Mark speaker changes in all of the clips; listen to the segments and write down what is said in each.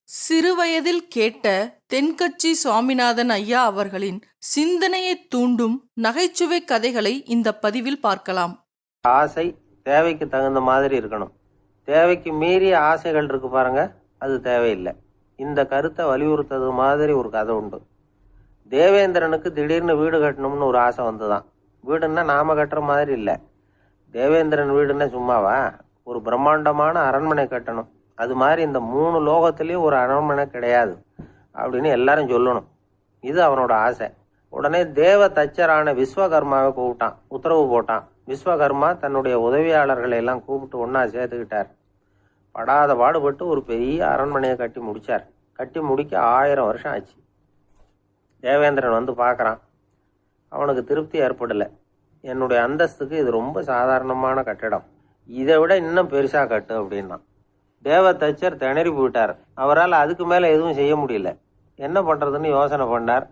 Speaker 1: சிறுவயதில் கேட்ட தென்கட்சி சுவாமிநாதன் ஐயா அவர்களின் சிந்தனையை தூண்டும் நகைச்சுவை கதைகளை இந்த பதிவில் பார்க்கலாம்.
Speaker 2: ஆசை தேவைக்கு தகுந்த மாதிரி இருக்கணும். தேவைக்கு மீறிய ஆசைகள் இருக்கு பாருங்க, அது தேவையில்லை. இந்த கருத்தை வலியுறுத்தது மாதிரி ஒரு கதை உண்டு. தேவேந்திரனுக்கு திடீர்னு வீடு கட்டணும்னு ஒரு ஆசை வந்துதான். வீடுன்னா நாம கட்டுற மாதிரி இல்லை. தேவேந்திரன் வீடுன்னா சும்மாவா, ஒரு பிரம்மாண்டமான அரண்மனை கட்டணும். அது மாதிரி இந்த 3 லோகத்திலயும் ஒரு அரண்மனை கிடையாது அப்படின்னு எல்லாரும் சொல்லணும். இது அவனோட ஆசை. உடனே தேவ தச்சரான விஸ்வகர்மாவை கூப்பிட்டான், உத்தரவு போட்டான். விஸ்வகர்மா தன்னுடைய உதவியாளர்களை எல்லாம் கூப்பிட்டு ஒன்னா சேர்த்துக்கிட்டார். படாத பாடுபட்டு ஒரு பெரிய அரண்மனையை கட்டி முடிச்சார். கட்டி முடிக்க 1000 வருஷம் ஆச்சு. தேவேந்திரன் வந்து பார்க்கறான். அவனுக்கு திருப்தி ஏற்படல. என்னுடைய அந்தஸ்துக்கு இது ரொம்ப சாதாரணமான கட்டிடம், இதை விட இன்னும் பெருசா கட்டு அப்படின்னா. தேவ தச்சர் திணறி போயிட்டார். அவரால் அதுக்கு மேல எதுவும் செய்ய முடியல. என்ன பண்றதுன்னு யோசனை பண்ணார்.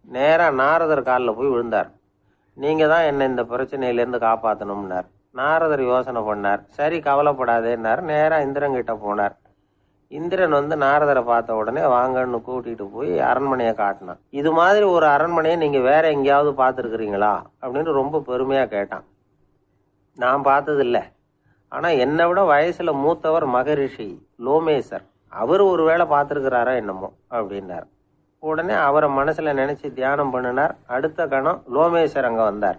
Speaker 2: நேரா நாரதர் காலில் போய் விழுந்தார். நீங்க தான் என்னை இந்த பிரச்சனையிலேருந்து காப்பாற்றணும்னார். நாரதர் யோசனை பண்ணார். சரி, கவலைப்படாதேன்னார். நேரா இந்திரன் கிட்ட போனார். இந்திரன் வந்து நாரதரை பார்த்த உடனே வாங்கன்னு கூட்டிட்டு போய் அரண்மனையை காட்டினான். இது மாதிரி ஒரு அரண்மனையை நீங்க வேற எங்கேயாவது பார்த்துருக்குறீங்களா அப்படின்னு ரொம்ப பெருமையா கேட்டான். நான் பார்த்ததில்லை, ஆனா என்னை விட வயசுல மூத்தவர் மகரிஷி லோமேசர், அவர் ஒரு வேளை பார்த்துருக்கிறாரா என்னமோ அப்படின்னார். உடனே அவரை மனசுல நினைச்சு தியானம் பண்ணினார். அடுத்த கணம் லோமேசர் அங்க வந்தார்.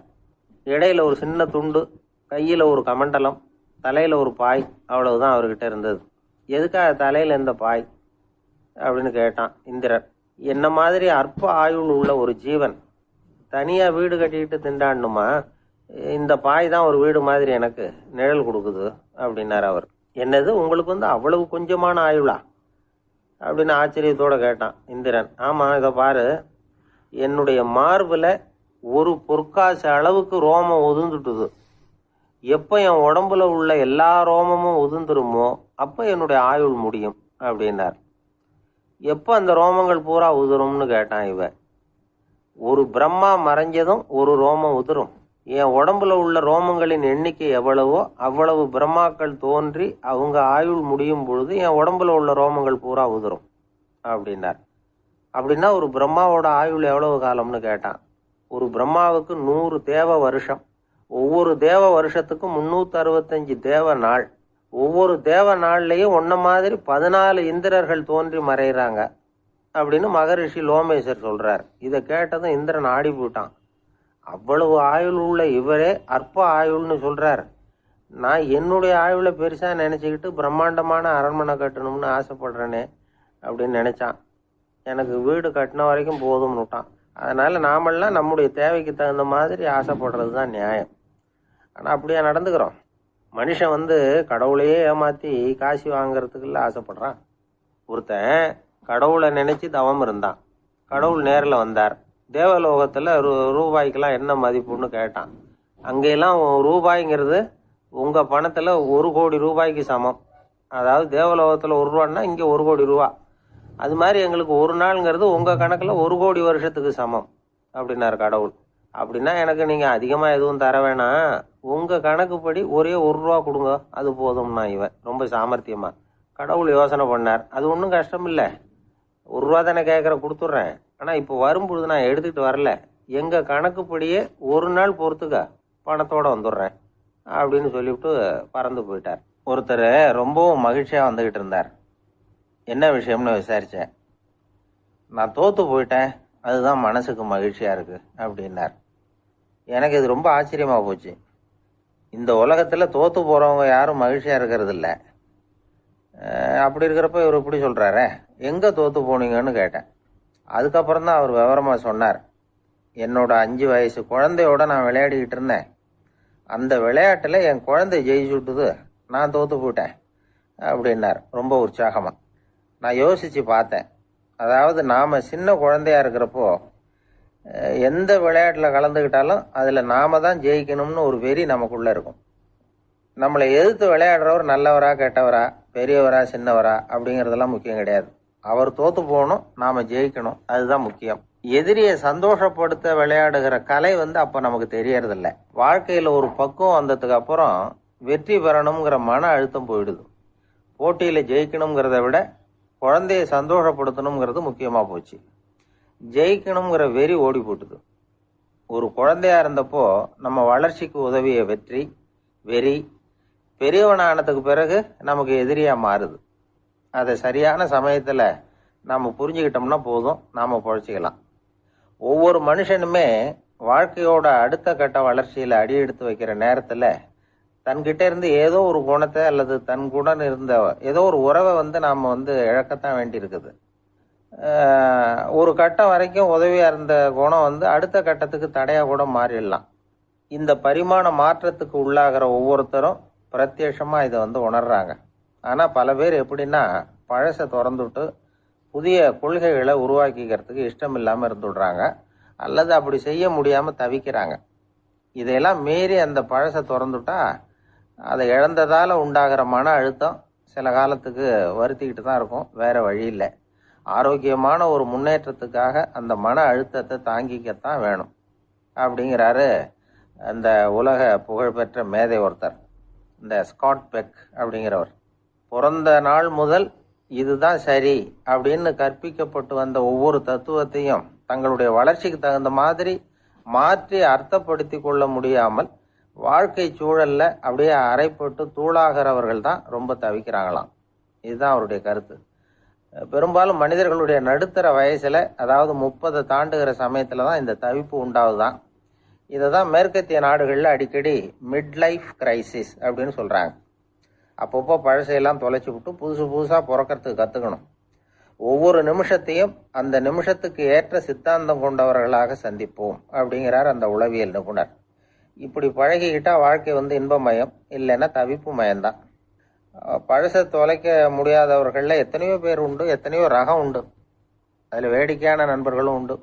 Speaker 2: இடையில ஒரு சின்ன துண்டு, கையில ஒரு கமண்டலம், தலையில ஒரு பாய், அவ்வளவுதான் அவர்கிட்ட இருந்தது. எதுக்காக தலையில இந்த பாய் அப்படின்னு கேட்டான் இந்திரன். என்ன மாதிரி அற்ப ஆயுள் உள்ள ஒரு ஜீவன் தனியா வீடு கட்டிக்கிட்டு திண்டாடணுமா? இந்த பாய் தான் ஒரு வீடு மாதிரி எனக்கு நிழல் கொடுக்குது அப்படின்னார் அவர். என்னது, உங்களுக்கு வந்து அவ்வளவு கொஞ்சமான ஆயுளா அப்படின்னு ஆச்சரியத்தோட கேட்டான் இந்திரன். ஆமா, இதை பாரு, என்னுடைய மார்புல ஒரு பொற்காசு அளவுக்கு ரோமம் உதிர்ந்துட்டுது. எப்ப என் உடம்புல உள்ள எல்லா ரோமமும் உதிர்ந்துருமோ அப்ப என்னுடைய ஆயுள் முடியும் அப்படின்னார். எப்ப அந்த ரோமங்கள் பூரா உதிரும்னு கேட்டான் இவன். ஒரு பிரம்மா மறைஞ்சதும் ஒரு ரோமம் உதிரும். என் உடம்புல உள்ள ரோமங்களின் எண்ணிக்கை எவ்வளவோ அவ்வளவு பிரம்மாக்கள் தோன்றி அவங்க ஆயுள் முடியும் பொழுது என் உடம்புல உள்ள ரோமங்கள் பூரா உதிரும் அப்படின்னார். அப்படின்னா ஒரு பிரம்மாவோட ஆயுள் எவ்வளவு காலம்னு கேட்டான். ஒரு பிரம்மாவுக்கு 100 தேவ வருஷம். ஒவ்வொரு தேவ வருஷத்துக்கும் 365 தேவ நாள். ஒவ்வொரு தேவ நாள்லயும் ஒன்ன மாதிரி 14 இந்திரர்கள் தோன்றி மறைகிறாங்க அப்படின்னு மகரிஷி லோமேசர் சொல்றார். இதை கேட்டதும் இந்திரன் ஆடி போயிட்டான். அவ்வளவு ஆயுள் உள்ள இவரே அற்ப ஆயுள்னு சொல்றார். நான் என்னுடைய ஆயுளை பெருசா நினைச்சுக்கிட்டு பிரம்மாண்டமான அரண்மனை கட்டணும்னு ஆசைப்படுறேனே அப்படின்னு நினைச்சான். எனக்கு வீடு கட்டின வரைக்கும் போதும்னு விட்டான். அதனால நாமெல்லாம் நம்முடைய தேவைக்கு தகுந்த மாதிரி ஆசைப்படுறது தான் நியாயம். ஆனா அப்படியே நடந்துக்கிறோம். மனுஷன் வந்து கடவுளையே ஏமாத்தி காசு வாங்கறதுக்குள்ள ஆசைப்படுறான். ஒருத்தன் கடவுளை நினைச்சு தவம் இருந்தான். கடவுள் நேரில் வந்தார். தேவலோகத்துல ரூபாய்க்கெல்லாம் என்ன மதிப்புன்னு கேட்டான். அங்கெல்லாம் ரூபாய்ங்கிறது உங்க பணத்துல 1 கோடி ரூபாய்க்கு சமம். அதாவது தேவலோகத்துல 1 ரூபான்னா இங்க 1 கோடி ரூபா. அது மாதிரி எங்களுக்கு ஒரு நாள்ங்கிறது உங்க கணக்குல 1 கோடி வருஷத்துக்கு சமம் அப்படின்னாரு கடவுள். அப்படின்னா எனக்கு நீங்க அதிகமா எதுவும் தர வேணாம், உங்க கணக்குப்படி ஒரே 1 ரூபா கொடுங்க, அது போதும்னா இவன் ரொம்ப சாமர்த்தியமா. கடவுள் யோசனை பண்ணார். அது ஒன்றும் கஷ்டம் இல்லை, 1 ரூபா தானே கேட்குற, கொடுத்துட்றேன். ஆனா இப்போ வரும்பொழுது நான் எடுத்துட்டு வரல, எங்க கணக்குப்படியே 1 நாள் பொறுத்துக்க பணத்தோட வந்துடுறேன் அப்படின்னு சொல்லிவிட்டு பறந்து போயிட்டார். ஒருத்தர் ரொம்பவும் மகிழ்ச்சியா வந்துகிட்டு இருந்தார். என்ன விஷயம்னு விசாரிச்சேன். நான் தோத்து போயிட்டேன், அதுதான் மனசுக்கு மகிழ்ச்சியா இருக்கு அப்படின்னார். எனக்கு இது ரொம்ப ஆச்சரியமா போச்சு. இந்த உலகத்துல தோத்து போறவங்க யாரும் மகிழ்ச்சியா இருக்கிறது இல்லை. அப்படி இருக்கிறப்ப இவர் இப்படி சொல்றாரு, எங்க தோத்து போனீங்கன்னு கேட்டேன். அதுக்கப்புறம் தான் அவர் விவரமா சொன்னார். என்னோட 5 வயசு குழந்தையோட நான் விளையாடிக்கிட்டு இருந்தேன். அந்த விளையாட்டுல என் குழந்தை ஜெயிச்சுட்டுது, நான் தோத்து போயிட்டேன் அப்படின்னார் ரொம்ப உற்சாகமா. நான் யோசிச்சு பார்த்தேன். அதாவது நாம சின்ன குழந்தையா இருக்கிறப்போ எந்த விளையாட்டுல கலந்துக்கிட்டாலும் அதுல நாம தான் ஜெயிக்கணும்னு ஒரு வெறி நமக்குள்ள இருக்கும். நம்மளை எதிர்த்து விளையாடுறவர் நல்லவரா கெட்டவரா, பெரியவரா சின்னவரா அப்படிங்கறதெல்லாம் முக்கியம் கிடையாது. அவர் தோத்து போகணும், நாம ஜெயிக்கணும், அதுதான் முக்கியம். எதிரியை சந்தோஷப்படுத்த விளையாடுகிற கலை வந்து அப்ப நமக்கு தெரியறதில்ல. வாழ்க்கையில ஒரு பக்குவம் வந்ததுக்கு அப்புறம் வெற்றி பெறணுங்கிற மன அழுத்தம் போயிடுது. போட்டியில ஜெயிக்கணுங்கிறத விட குழந்தைய சந்தோஷப்படுத்தணுங்கிறது முக்கியமாக போச்சு. ஜெயிக்கணுங்கிற வெறி ஓடி போட்டுது. ஒரு குழந்தையா இருந்தப்போ நம்ம வளர்ச்சிக்கு உதவிய வெறி பெரியவனானதுக்கு பிறகு நமக்கு எதிரியா மாறுது. அதை சரியான சமயத்துல நாம புரிஞ்சுக்கிட்டோம்னா போதும், நாம பொழைச்சிக்கலாம். ஒவ்வொரு மனுஷனுமே வாழ்க்கையோட அடுத்த கட்ட வளர்ச்சியில அடி எடுத்து வைக்கிற நேரத்துல தன்கிட்ட இருந்து ஏதோ ஒரு குணத்தை அல்லது தன் குணம் இருந்த ஏதோ ஒரு உறவை நாம இழக்கத்தான் வேண்டி இருக்குது. ஒரு கட்டம் வரைக்கும் உதவியா இருந்த குணம் அடுத்த கட்டத்துக்கு தடையா கூட மாறிடலாம். இந்த பரிமாண மாற்றத்துக்கு உள்ளாகிற ஒவ்வொருத்தரும் பிரத்யட்சமா இதை உணர்றாங்க. ஆனா பல பேர் எப்படின்னா பழசை திறந்துட்டு புதிய கொள்கைகளை உருவாக்கிக்கிறதுக்கு இஷ்டம் இல்லாம இருந்துடுறாங்க, அல்லது அப்படி செய்ய முடியாம தவிக்கிறாங்க. இதையெல்லாம் மீறி அந்த பழசை திறந்துட்டா அதை இழந்ததால உண்டாகிற மன அழுத்தம் சில காலத்துக்கு வருத்திக்கிட்டு தான் இருக்கும், வேற வழி இல்லை. ஆரோக்கியமான ஒரு முன்னேற்றத்துக்காக அந்த மன அழுத்தத்தை தாங்கிக்கத்தான் வேணும் அப்படிங்கிறாரு அந்த உலக புகழ்பெற்ற மேதை ஒருத்தர், இந்த ஸ்காட் பெக் அப்படிங்கிறவர். பிறந்த நாள் முதல் இதுதான் சரி அப்படின்னு கற்பிக்கப்பட்டு வந்த ஒவ்வொரு தத்துவத்தையும் தங்களுடைய வளர்ச்சிக்கு தகுந்த மாதிரி மாற்றி அர்த்தப்படுத்தி கொள்ள முடியாமல் வாழ்க்கை சூழல்ல அப்படியே அரைப்பட்டு தூளாகிறவர்கள் தான் ரொம்ப தவிக்கிறாங்களாம். இதுதான் அவருடைய கருத்து. பெரும்பாலும் மனிதர்களுடைய நடுத்தர வயசுல, அதாவது 30 தாண்டுகிற சமயத்துல தான் இந்த தவிப்பு உண்டாகுதான். இதை தான் மேற்கத்திய நாடுகளில் அடிக்கடி மிட் லைஃப் கிரைசிஸ் அப்படின்னு சொல்றாங்க. அப்பப்போ பழசையெல்லாம் தொலைச்சி விட்டு புதுசா பிறக்கிறதுக்கு கத்துக்கணும். ஒவ்வொரு நிமிஷத்தையும் அந்த நிமிஷத்துக்கு ஏற்ற சித்தாந்தம் கொண்டவர்களாக சந்திப்போம் அப்படிங்கிறார் அந்த உளவியல் நிபுணர். இப்படி பழகிக்கிட்டா வாழ்க்கை இன்பமயம், இல்லைன்னா தவிப்பு மயம்தான். பழசை தொலைக்க முடியாதவர்கள்ல எத்தனையோ பேர் உண்டு, எத்தனையோ ரகம் உண்டு. அதுல வேடிக்கையான நண்பர்களும் உண்டு.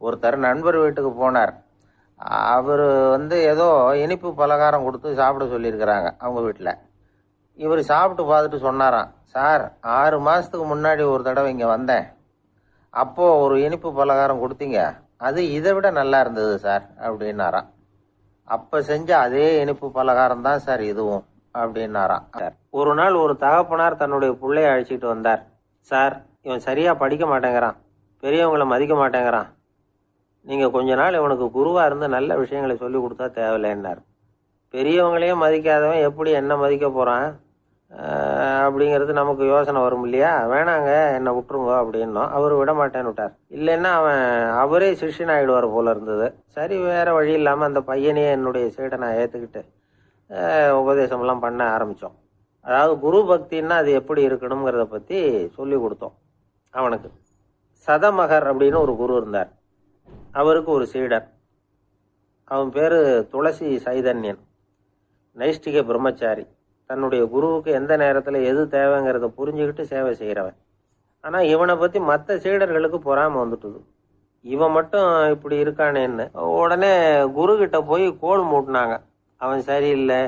Speaker 2: ஒருத்தர் நண்பர் வீட்டுக்கு போனார். அவர் ஏதோ இனிப்பு பலகாரம் கொடுத்து சாப்பிட சொல்லியிருக்கிறாங்க அவங்க வீட்டில். இவர் சாப்பிட்டு பார்த்துட்டு சொன்னாராம், சார் 6 மாதத்துக்கு முன்னாடி ஒரு தடவை இங்கே வந்தேன், அப்போ ஒரு இனிப்பு பலகாரம் கொடுத்தீங்க, அது இதை விட நல்லா இருந்தது சார் அப்படின்னாராம். அப்போ செஞ்ச அதே இனிப்பு பலகாரம் தான் சார் இதுவும் அப்படின்னாராம். ஒரு நாள் ஒரு தகப்பனார் தன்னுடைய பிள்ளைய அழைச்சிட்டு வந்தார். சார், இவன் சரியா படிக்க மாட்டேங்கிறான், பெரியவங்களை மதிக்க மாட்டேங்கிறான், நீங்க கொஞ்ச நாள் இவனுக்கு குருவா இருந்து நல்ல விஷயங்களை சொல்லி கொடுத்தா தேவையில்லைன்னார். பெரியவங்களையும் மதிக்காதவன் எப்படி என்ன மதிக்க போறான் அப்படிங்கிறது நமக்கு யோசனை வரும் இல்லையா? வேணாங்க, என்னை விட்டுருங்க அப்படின்னோம். அவர் விட மாட்டேன்னு விட்டார். இல்லைன்னா அவரே சிஷ்யன் ஆயிடுவார் போல இருந்தது. சரி, வேற வழி இல்லாம அந்த பையனையே என்னுடைய சீடை நான் ஏத்துக்கிட்டு உபதேசம்லாம் பண்ண ஆரம்பித்தோம். அதாவது குரு பக்தின்னா அது எப்படி இருக்கணுங்கிறத பற்றி சொல்லி கொடுத்தோம் அவனுக்கு. சதமகர் அப்படின்னு ஒரு குரு இருந்தார். அவருக்கு ஒரு சீடர். அவன் பேர் துளசி சைதன்யன், நைஷ்டிக பிரம்மச்சாரி. தன்னுடைய குருவுக்கு எந்த நேரத்தில் எது தேவைங்கிறத புரிஞ்சுக்கிட்டு சேவை செய்கிறவன். ஆனால் இவனை பற்றி மற்ற சீடர்களுக்கு பொறாமை வந்துட்டுது. இவன் மட்டும் இப்படி இருக்கானேன்னு உடனே குரு கிட்ட போய் கோல் மூட்டினாங்க. அவன் சரியில்லை,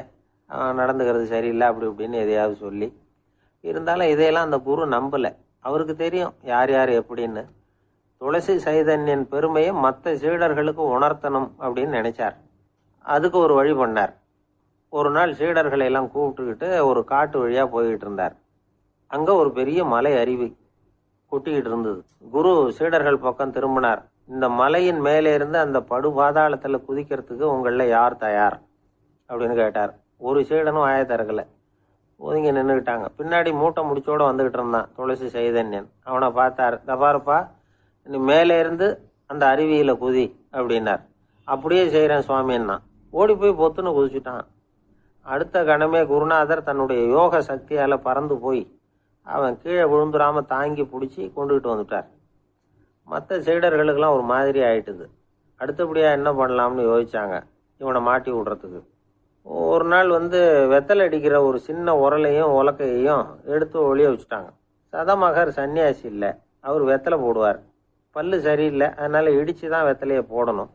Speaker 2: அவன் நடந்துக்கிறது சரியில்லை, அப்படி இப்படின்னு எதையாவது சொல்லி. இருந்தாலும் இதையெல்லாம் அந்த குரு நம்பலை. அவருக்கு தெரியும் யார் யார் எப்படின்னு. துளசி சைதன்யன் பெருமையை மற்ற சீடர்களுக்கு உணர்த்தணும் அப்படின்னு நினைச்சார். அதுக்கு ஒரு வழி பண்ணார். ஒரு நாள் சீடர்களை எல்லாம் கூப்பிட்டுக்கிட்டு ஒரு காட்டு வழியா போய்கிட்டு இருந்தார். அங்க ஒரு பெரிய மலை அருவி கொட்டிக்கிட்டு இருந்தது. குரு சீடர்கள் பக்கம் திரும்பினார். இந்த மலையின் மேலே இருந்து அந்த படு பாதாளத்துல குதிக்கிறதுக்கு உங்கள யார் தயார் அப்படின்னு கேட்டார். ஒரு சீடனும் ஆய திறக்கல, ஒதுங்கி நின்றுக்கிட்டாங்க. பின்னாடி மூட்டை முடிச்சோட வந்துகிட்டு இருந்தான் துளசி சைதன்யன். அவனை பார்த்தார். தபாருப்பா, நீ மேலே இருந்து அந்த அருவியில குதி அப்படின்னார். அப்படியே செய்யறேன் சுவாமின்னா ஓடி போய் பொத்துன்னு குதிச்சுட்டான். அடுத்த கணமே குருநாதர் தன்னுடைய யோக சக்தியால பறந்து போய் அவன் கீழே விழுந்துடாம தாங்கி பிடிச்சி கொண்டுகிட்டு வந்துட்டார். மற்ற சீடர்களுக்கெல்லாம் ஒரு மாதிரி ஆயிட்டுது. அடுத்தபடியா என்ன பண்ணலாம்னு யோசிச்சாங்க இவனை மாட்டி விடுறதுக்கு. ஒரு நாள் வெத்தலை அடிக்கிற ஒரு சின்ன உரலையும் உலக்கையையும் எடுத்து ஒளிய வச்சுட்டாங்க. சதமகர் சன்னியாசி இல்லை, அவர் வெத்தலை போடுவார். பல்லு சரியில்லை, அதனால இடிச்சு தான் வெத்தலையை போடணும்.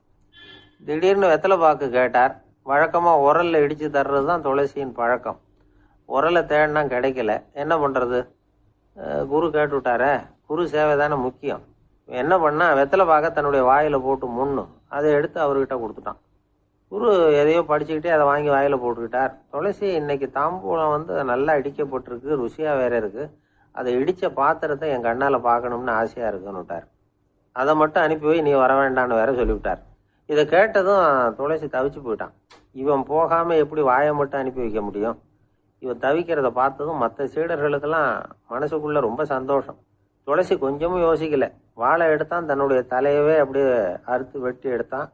Speaker 2: திடீர்னு வெத்தலை பாக்கு கேட்டார். வழக்கமா உரல்ல இடிச்சு தர்றது தான் துளசியின் பழக்கம். உரலை தேடினா கிடைக்கல, என்ன பண்றது? குரு கேட்டு விட்டாரே, குரு சேவை தானே முக்கியம். என்ன பண்ணா வெத்தலை பாக்க தன்னுடைய வாயில போட்டு முன்னு அதை எடுத்து அவர்கிட்ட கொடுத்துட்டான். குரு எதையோ படிச்சுக்கிட்டே அதை வாங்கி வாயில போட்டுக்கிட்டார். துளசி இன்னைக்கு தாம்பூலம் நல்லா இடிக்கப்பட்டிருக்கு, ருசியா வேற இருக்கு, அதை இடித்த பாத்திரத்தை என் கண்ணால் பார்க்கணும்னு ஆசையாக இருக்குன்னு விட்டார். அதை மட்டும் அனுப்பி போய் நீ வர வேண்டான்னு வேற சொல்லிவிட்டார். இதை கேட்டதும் துளசி தவிச்சு போயிட்டான். இவன் போகாமல் எப்படி வாயை மட்டும் அனுப்பி வைக்க முடியும்? இவன் தவிக்கிறத பார்த்ததும் மற்ற சீடர்களுக்கெல்லாம் மனசுக்குள்ள ரொம்ப சந்தோஷம். துளசி கொஞ்சமும் யோசிக்கல, வாழை எடுத்தான், தன்னுடைய தலையவே அப்படியே அறுத்து வெட்டி எடுத்தான்,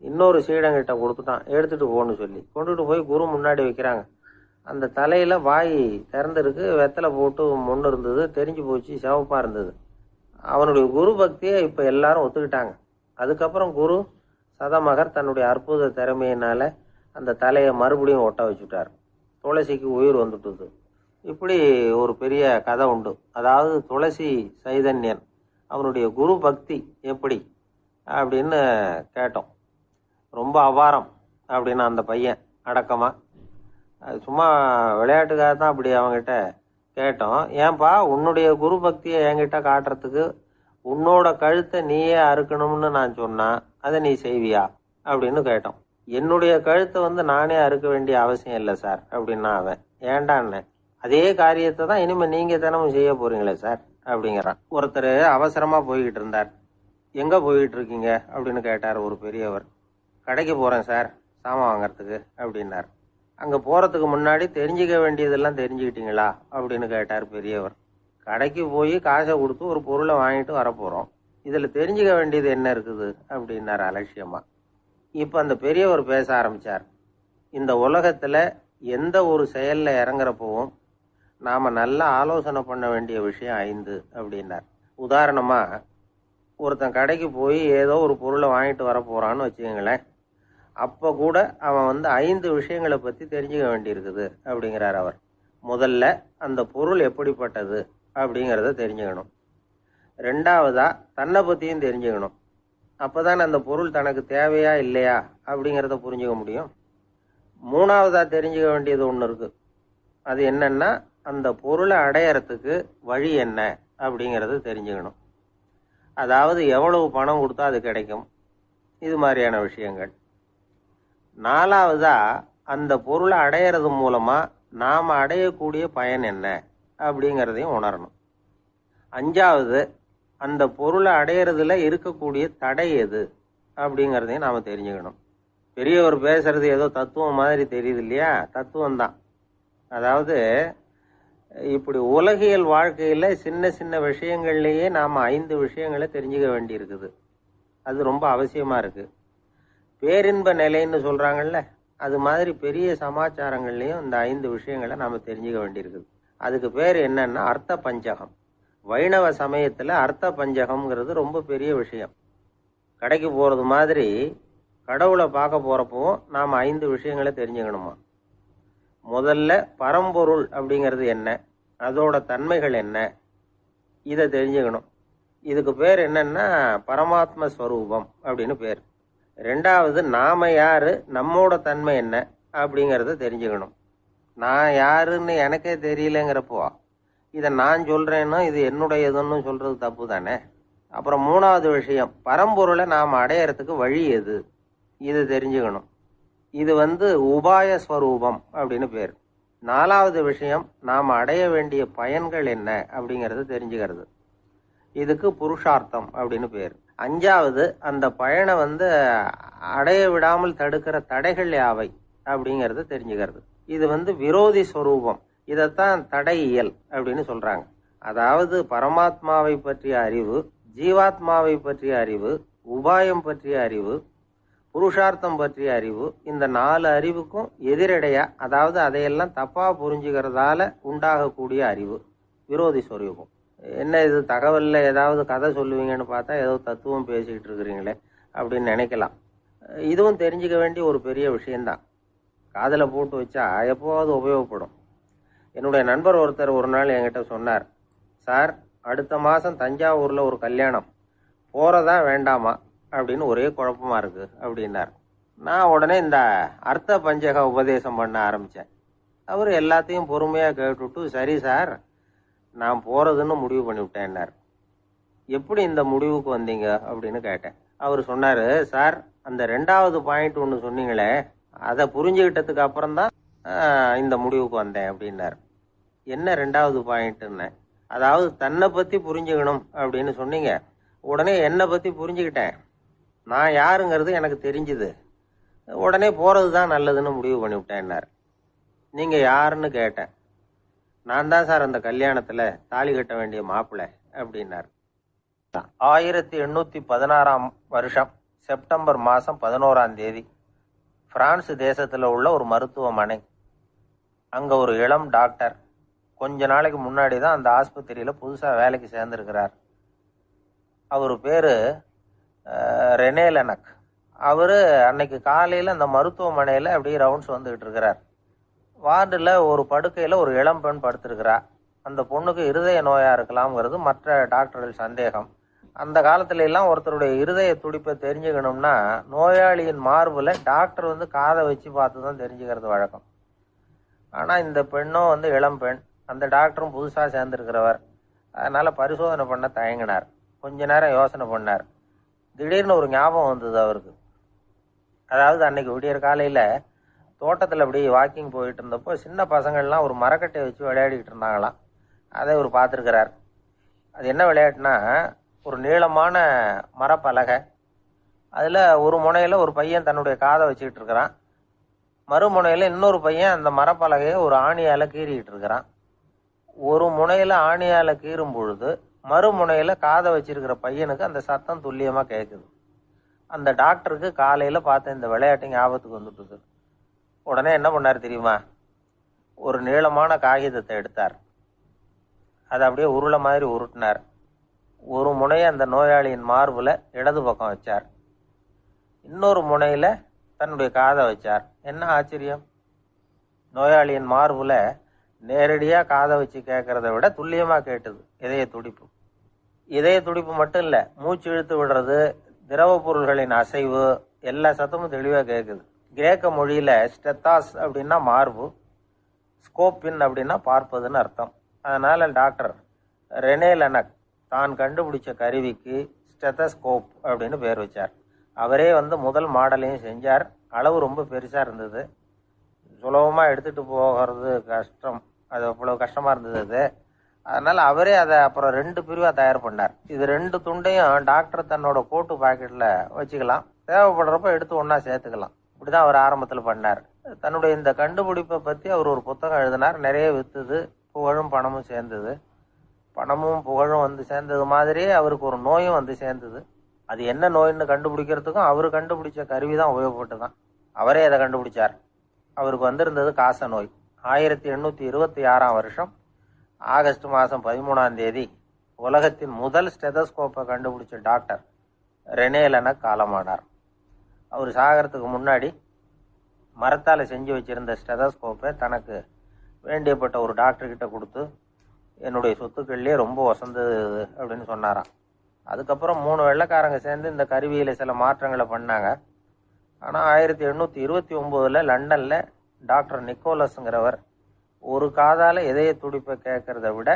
Speaker 2: இன்னொரு சீடங்கிட்ட கொடுத்துட்டான், எடுத்துட்டு போன்னு சொல்லி கொண்டுட்டு போய் குரு முன்னாடி வைக்கிறாங்க. அந்த தலையில வாய் திறந்துருக்கு, வெத்தலை போட்டு முன்னு இருந்தது, தெரிஞ்சு போச்சு, சிவப்பா இருந்தது. அவனுடைய குரு பக்தியை இப்ப எல்லாரும் ஒத்துக்கிட்டாங்க. அதுக்கப்புறம் குரு சதமகர் தன்னுடைய அற்புத திறமையினால அந்த தலையை மறுபடியும் ஒட்ட வச்சுட்டார். துளசிக்கு உயிர் வந்துட்டுது. இப்படி ஒரு பெரிய கதை உண்டு. அதாவது துளசி சைதன்யன் அவனுடைய குரு பக்தி எப்படி அப்படின்னு கேட்டோம். ரொம்ப அபாரம் அப்படின்னு அந்த பையன் அடக்கமா, சும்மா விளையாட்டுக்காக தான் அப்படி அவங்ககிட்ட கேட்டோம். ஏன்பா உன்னுடைய குரு பக்தியை என்கிட்ட காட்டுறதுக்கு உன்னோட கழுத்தை நீயே அறுக்கணும்னு நான் சொன்னா அதை நீ செய்வியா அப்படின்னு கேட்டோம். என்னுடைய கழுத்தை நானே அறுக்க வேண்டிய அவசியம் இல்லை சார் அப்படின்னா அவன். ஏண்டான்னு, அதே காரியத்தை தான் இனிமே நீங்க தினமும் செய்ய போறீங்களே சார் அப்படிங்கிறான். ஒருத்தர் அவசரமா போய்கிட்டு இருந்தார். எங்க போய்கிட்டு இருக்கீங்க அப்படின்னு கேட்டார் ஒரு பெரியவர். கடைக்கு போறேன் சார் சாமான் வாங்கறதுக்கு அப்படின்னார். அங்க போறதுக்கு முன்னாடி தெரிஞ்சுக்க வேண்டியதெல்லாம் தெரிஞ்சுக்கிட்டீங்களா அப்படின்னு கேட்டார் பெரியவர். கடைக்கு போய் காசை கொடுத்து ஒரு பொருளை வாங்கிட்டு வரப்போறோம், இதுல தெரிஞ்சுக்க வேண்டியது என்ன இருக்குது அப்படின்னார் அலட்சியமா. இப்ப அந்த பெரியவர் பேச ஆரம்பிச்சார். இந்த உலகத்துல எந்த ஒரு செயல்ல இறங்குறப்பவும் நாம நல்லா ஆலோசனை பண்ண வேண்டிய விஷயம் 5 அப்படின்னார். உதாரணமா, ஒருத்தன் கடைக்கு போய் ஏதோ ஒரு பொருளை வாங்கிட்டு வர போறான்னு வச்சுக்கோங்களேன். அப்ப கூட அவன் 5 விஷயங்களை பத்தி தெரிஞ்சுக்க வேண்டியிருக்குது அப்படிங்கிறார் அவர். முதல்ல அந்த பொருள் எப்படிப்பட்டது அப்படிங்கிறத தெரிஞ்சுக்கணும். 2வதா தன்னை பத்தியும் தெரிஞ்சுக்கணும். அப்பதான் அந்த பொருள் தனக்கு தேவையா இல்லையா அப்படிங்கிறத புரிஞ்சுக்க முடியும். 3வதா தெரிஞ்சுக்க வேண்டியது ஒண்ணு இருக்கு. அது என்னன்னா, அந்த பொருளை அடையறதுக்கு வழி என்ன அப்படிங்கிறது தெரிஞ்சுக்கணும். அதாவது எவ்வளவு பணம் கொடுத்தா அது கிடைக்கும், இது மாதிரியான விஷயங்கள். 4வதா அந்த பொருளை அடையிறது மூலமா நாம அடையக்கூடிய பயன் என்ன அப்படிங்கிறதையும் உணரணும். 5வது அந்த பொருளை அடையிறதுல இருக்கக்கூடிய தடை எது அப்படிங்கிறதையும் நாம தெரிஞ்சுக்கணும். பெரியவர் பேசுறது ஏதோ தத்துவம் மாதிரி தெரியுது இல்லையா? தத்துவம் தான். அதாவது இப்படி உலகியல் வாழ்க்கையில சின்ன சின்ன விஷயங்கள்லயே நாம 5 விஷயங்களை தெரிஞ்சுக்க வேண்டி இருக்குது. அது ரொம்ப அவசியமா இருக்கு. பேரின்ப நிலைன்னு சொல்றாங்கல்ல, அது மாதிரி பெரிய சமாச்சாரங்கள்லயும் இந்த 5 விஷயங்களை நாம தெரிஞ்சுக்க வேண்டியிருக்குது. அதுக்கு பேர் என்னன்னா அர்த்த பஞ்சகம். வைணவ சமயத்துல அர்த்த பஞ்சகம்ங்கிறது ரொம்ப பெரிய விஷயம். கடைக்கு போறது மாதிரி கடவுளை பார்க்க போறப்போ நாம 5 விஷயங்களை தெரிஞ்சுக்கணுமா. முதல்ல பரம்பொருள் அப்படிங்கிறது என்ன, அதோட தன்மைகள் என்ன, இதை தெரிஞ்சுக்கணும். இதுக்கு பேர் என்னன்னா பரமாத்ம ஸ்வரூபம் அப்படின்னு பேர். 2வது நாம யாரு, நம்மோட தன்மை என்ன அப்படிங்கறத தெரிஞ்சுக்கணும். நான் யாருன்னு எனக்கே தெரியலங்கிறப்போ இதை நான் சொல்றேன்னா இது என்னுடையதுன்னு சொல்றது தப்பு தானே. அப்புறம் 3வது விஷயம், பரம்பொருளை நாம் அடையறதுக்கு வழி எது, இது தெரிஞ்சுக்கணும். இது உபாய ஸ்வரூபம் அப்படின்னு பேர். 4வது விஷயம், நாம் அடைய வேண்டிய பயன்கள் என்ன அப்படிங்கறது தெரிஞ்சுக்கிறது. இதுக்கு புருஷார்த்தம் அப்படின்னு பேர். 5வது அந்த பயனை அடைய விடாமல் தடுக்கிற தடைகள் யாவை அப்படிங்கறது தெரிஞ்சுக்கிறது. இது விரோதி ஸ்வரூபம். இதைத்தான் தடையியல் அப்படின்னு சொல்றாங்க. அதாவது பரமாத்மாவை பற்றிய அறிவு, ஜீவாத்மாவை பற்றிய அறிவு, உபாயம் பற்றிய அறிவு, புருஷார்த்தம் பற்றிய அறிவு, இந்த 4 அறிவுக்கும் எதிரடையா, அதாவது அதையெல்லாம் தப்பா புரிஞ்சுக்கிறதால உண்டாகக்கூடிய அறிவு விரோதி ஸ்வரூபம். என்ன இது தகவல்ல ஏதாவது கதை சொல்லுவீங்கன்னு பார்த்தா ஏதோ தத்துவம் பேசிக்கிட்டு இருக்கிறீங்களே அப்படின்னு நினைக்கலாம். இதுவும் தெரிஞ்சுக்க வேண்டிய ஒரு பெரிய விஷயம்தான். காதல போட்டு வச்சா எப்போவாவது உபயோகப்படும். என்னுடைய நண்பர் ஒருத்தர் ஒரு நாள் என்கிட்ட சொன்னார், சார் அடுத்த மாசம் தஞ்சாவூர்ல ஒரு கல்யாணம், போறதா வேண்டாமா அப்படின்னு ஒரே குழப்பமா இருக்கு அப்படின்னார். நான் உடனே இந்த அர்த்த பஞ்சக உபதேசம் பண்ண ஆரம்பிச்சேன். அவர் எல்லாத்தையும் பொறுமையா கேட்டுட்டு, சரி சார் நான் போறதுன்னு முடிவு பண்ணிவிட்டேன்னார். எப்படி இந்த முடிவுக்கு வந்தீங்க அப்படின்னு கேட்டேன். அவர் சொன்னாரு, சார் அந்த 2வது பாயிண்ட் ஒன்று சொன்னீங்களே, அதை புரிஞ்சுக்கிட்டதுக்கு அப்புறம் தான் இந்த முடிவுக்கு வந்தேன் அப்படின்னார். என்ன 2வது பாயிண்ட்னு? அதாவது தன்னை பற்றி புரிஞ்சுக்கணும் அப்படின்னு சொன்னீங்க. உடனே என்னை பற்றி புரிஞ்சுக்கிட்டேன். நான் யாருங்கிறது எனக்கு தெரிஞ்சுது. உடனே போகிறது தான் நல்லதுன்னு முடிவு பண்ணிவிட்டேன்னார். நீங்கள் யாருன்னு கேட்டேன். நான் தான் சார் அந்த கல்யாணத்தில் தாலி கட்ட வேண்டிய மாப்பிள்ளை அப்படின்னார். 1816 வருஷம் செப்டம்பர் மாதம் 11ஆம் தேதி பிரான்ஸ் தேசத்தில் உள்ள ஒரு மருத்துவமனை. அங்கே ஒரு இளம் டாக்டர் கொஞ்ச நாளைக்கு முன்னாடி தான் அந்த ஆஸ்பத்திரியில் புதுசாக வேலைக்கு சேர்ந்துருக்கிறார். அவர் பேர் ரெனே லெனக். அவர் அன்னைக்கு காலையில் அந்த மருத்துவமனையில் அப்படியே ரவுண்ட்ஸ் வந்துக்கிட்டு இருக்கிறார். வார்டில் ஒரு படுக்கையில் ஒரு இளம் பெண் படுத்திருக்கிறா. அந்த பொண்ணுக்கு இருதய நோயாக இருக்கலாம்ங்கிறது மற்ற டாக்டர்கள் சந்தேகம். அந்த காலத்துல எல்லாம் ஒருத்தருடைய இருதய துடிப்பை தெரிஞ்சுக்கணும்னா நோயாளியின் மார்பில் டாக்டர் வந்து காதை வச்சு பார்த்து தான் தெரிஞ்சுக்கிறது வழக்கம். ஆனால் இந்த பெண்ணும் வந்து இளம் பெண், அந்த டாக்டரும் புதுசாக சேர்ந்துருக்கிறவர். அதனால் பரிசோதனை பண்ண தயங்கினார். கொஞ்ச நேரம் யோசனை பண்ணார். திடீர்னு ஒரு ஞாபகம் வந்தது அவருக்கு. அதாவது அன்னைக்கு விடியற் காலையில் தோட்டத்தில் அப்படி வாக்கிங் போயிட்டு இருந்தப்போ சின்ன பசங்கள்லாம் ஒரு மரக்கட்டையை வச்சு விளையாடிக்கிட்டு இருந்தாங்களாம். அதை இவர் பார்த்துருக்கிறார். அது என்ன விளையாட்டுனா, ஒரு நீளமான மரப்பலகை, அதில் ஒரு முனையில் ஒரு பையன் தன்னுடைய காதை வச்சுக்கிட்டு இருக்கிறான். மறுமுனையில் இன்னொரு பையன் அந்த மரப்பலகையை ஒரு ஆணியால் கீறிக்கிட்டு இருக்கிறான். ஒரு முனையில் ஆணியால் கீறும் பொழுது மறுமுனையில் காதை வச்சிருக்கிற பையனுக்கு அந்த சத்தம் துல்லியமாக கேட்குது. அந்த டாக்டருக்கு காலையில் பார்த்த இந்த விளையாட்டு ஞாபகத்துக்கு வந்துட்டுது. உடனே என்ன பண்ணார் தெரியுமா? ஒரு நீளமான காகிதத்தை எடுத்தார். அதை அப்படியே உருளை மாதிரி உருட்டினார். ஒரு முனையை அந்த நோயாளியின் மார்பில் இடது பக்கம் வச்சார். இன்னொரு முனையில் தன்னுடைய காதை வச்சார். என்ன ஆச்சரியம்! நோயாளியின் மார்பில் நேரடியாக காதை வச்சு கேட்கறத விட துல்லியமாக கேட்டது இதய துடிப்பு. இதய துடிப்பு மட்டும் இல்லை, மூச்சு இழுத்து விடுறது, திரவ பொருள்களின் அசைவு, எல்லா சத்தமும் தெளிவாக கேட்குது. கிரேக்க மொழியில் ஸ்டெத்தாஸ் அப்படின்னா மார்பு, ஸ்கோப்பின் அப்படின்னா பார்ப்பதுன்னு அர்த்தம். அதனால் டாக்டர் ரெனே லெனக் தான் கண்டுபிடிச்ச கருவிக்கு ஸ்டெத்தஸ்கோப் அப்படின்னு பேர் வச்சார். அவரே வந்து முதல் மாடலையும் செஞ்சார். அளவு ரொம்ப பெருசாக இருந்தது, சுலபமாக எடுத்துகிட்டு போகிறது கஷ்டம். அது அவ்வளோ கஷ்டமாக இருந்தது அது. அதனால் அவரே அதை அப்புறம் 2 பிரிவாக தயார் பண்ணார். இது 2 துண்டையும் டாக்டர் தன்னோட கோட்டு பாக்கெட்டில் வச்சுக்கலாம், தேவைப்படுறப்ப எடுத்து ஒன்றா சேர்த்துக்கலாம். இப்படிதான் அவர் ஆரம்பத்தில் பண்ணார். தன்னுடைய இந்த கண்டுபிடிப்பை பற்றி அவர் ஒரு புத்தகம் எழுதினார். நிறைய விற்றுது, புகழும் பணமும் சேர்ந்தது. பணமும் புகழும் வந்து சேர்ந்தது மாதிரியே அவருக்கு ஒரு நோயும் வந்து சேர்ந்தது. அது என்ன நோயின்னு கண்டுபிடிக்கிறதுக்கும் அவர் கண்டுபிடிச்ச கருவி தான் உபயோகப்பட்டு தான். அவரே அதை கண்டுபிடிச்சார். அவருக்கு வந்திருந்தது காச நோய். 1826ஆம் வருஷம் ஆகஸ்ட் மாதம் 13ஆம் தேதி உலகத்தின் முதல் ஸ்டெதஸ்கோப்பை கண்டுபிடிச்ச டாக்டர் ரெனே லெனக் காலமானார். அவர் சாகிறதுக்கு முன்னாடி மரத்தால் செஞ்சு வச்சிருந்த ஸ்டெதஸ்கோப்பை தனக்கு வேண்டியப்பட்ட ஒரு டாக்டர்கிட்ட கொடுத்து, என்னுடைய சொத்துக்கள்லேயே ரொம்ப வசந்தது அப்படின்னு சொன்னாராம். அதுக்கப்புறம் 3 வெள்ளைக்காரங்க சேர்ந்து இந்த கருவியில் சில மாற்றங்களை பண்ணாங்க. ஆனால் 1829 லண்டனில் டாக்டர் நிக்கோலஸுங்கிறவர் ஒரு காதால் இதய துடிப்பை கேட்கறத விட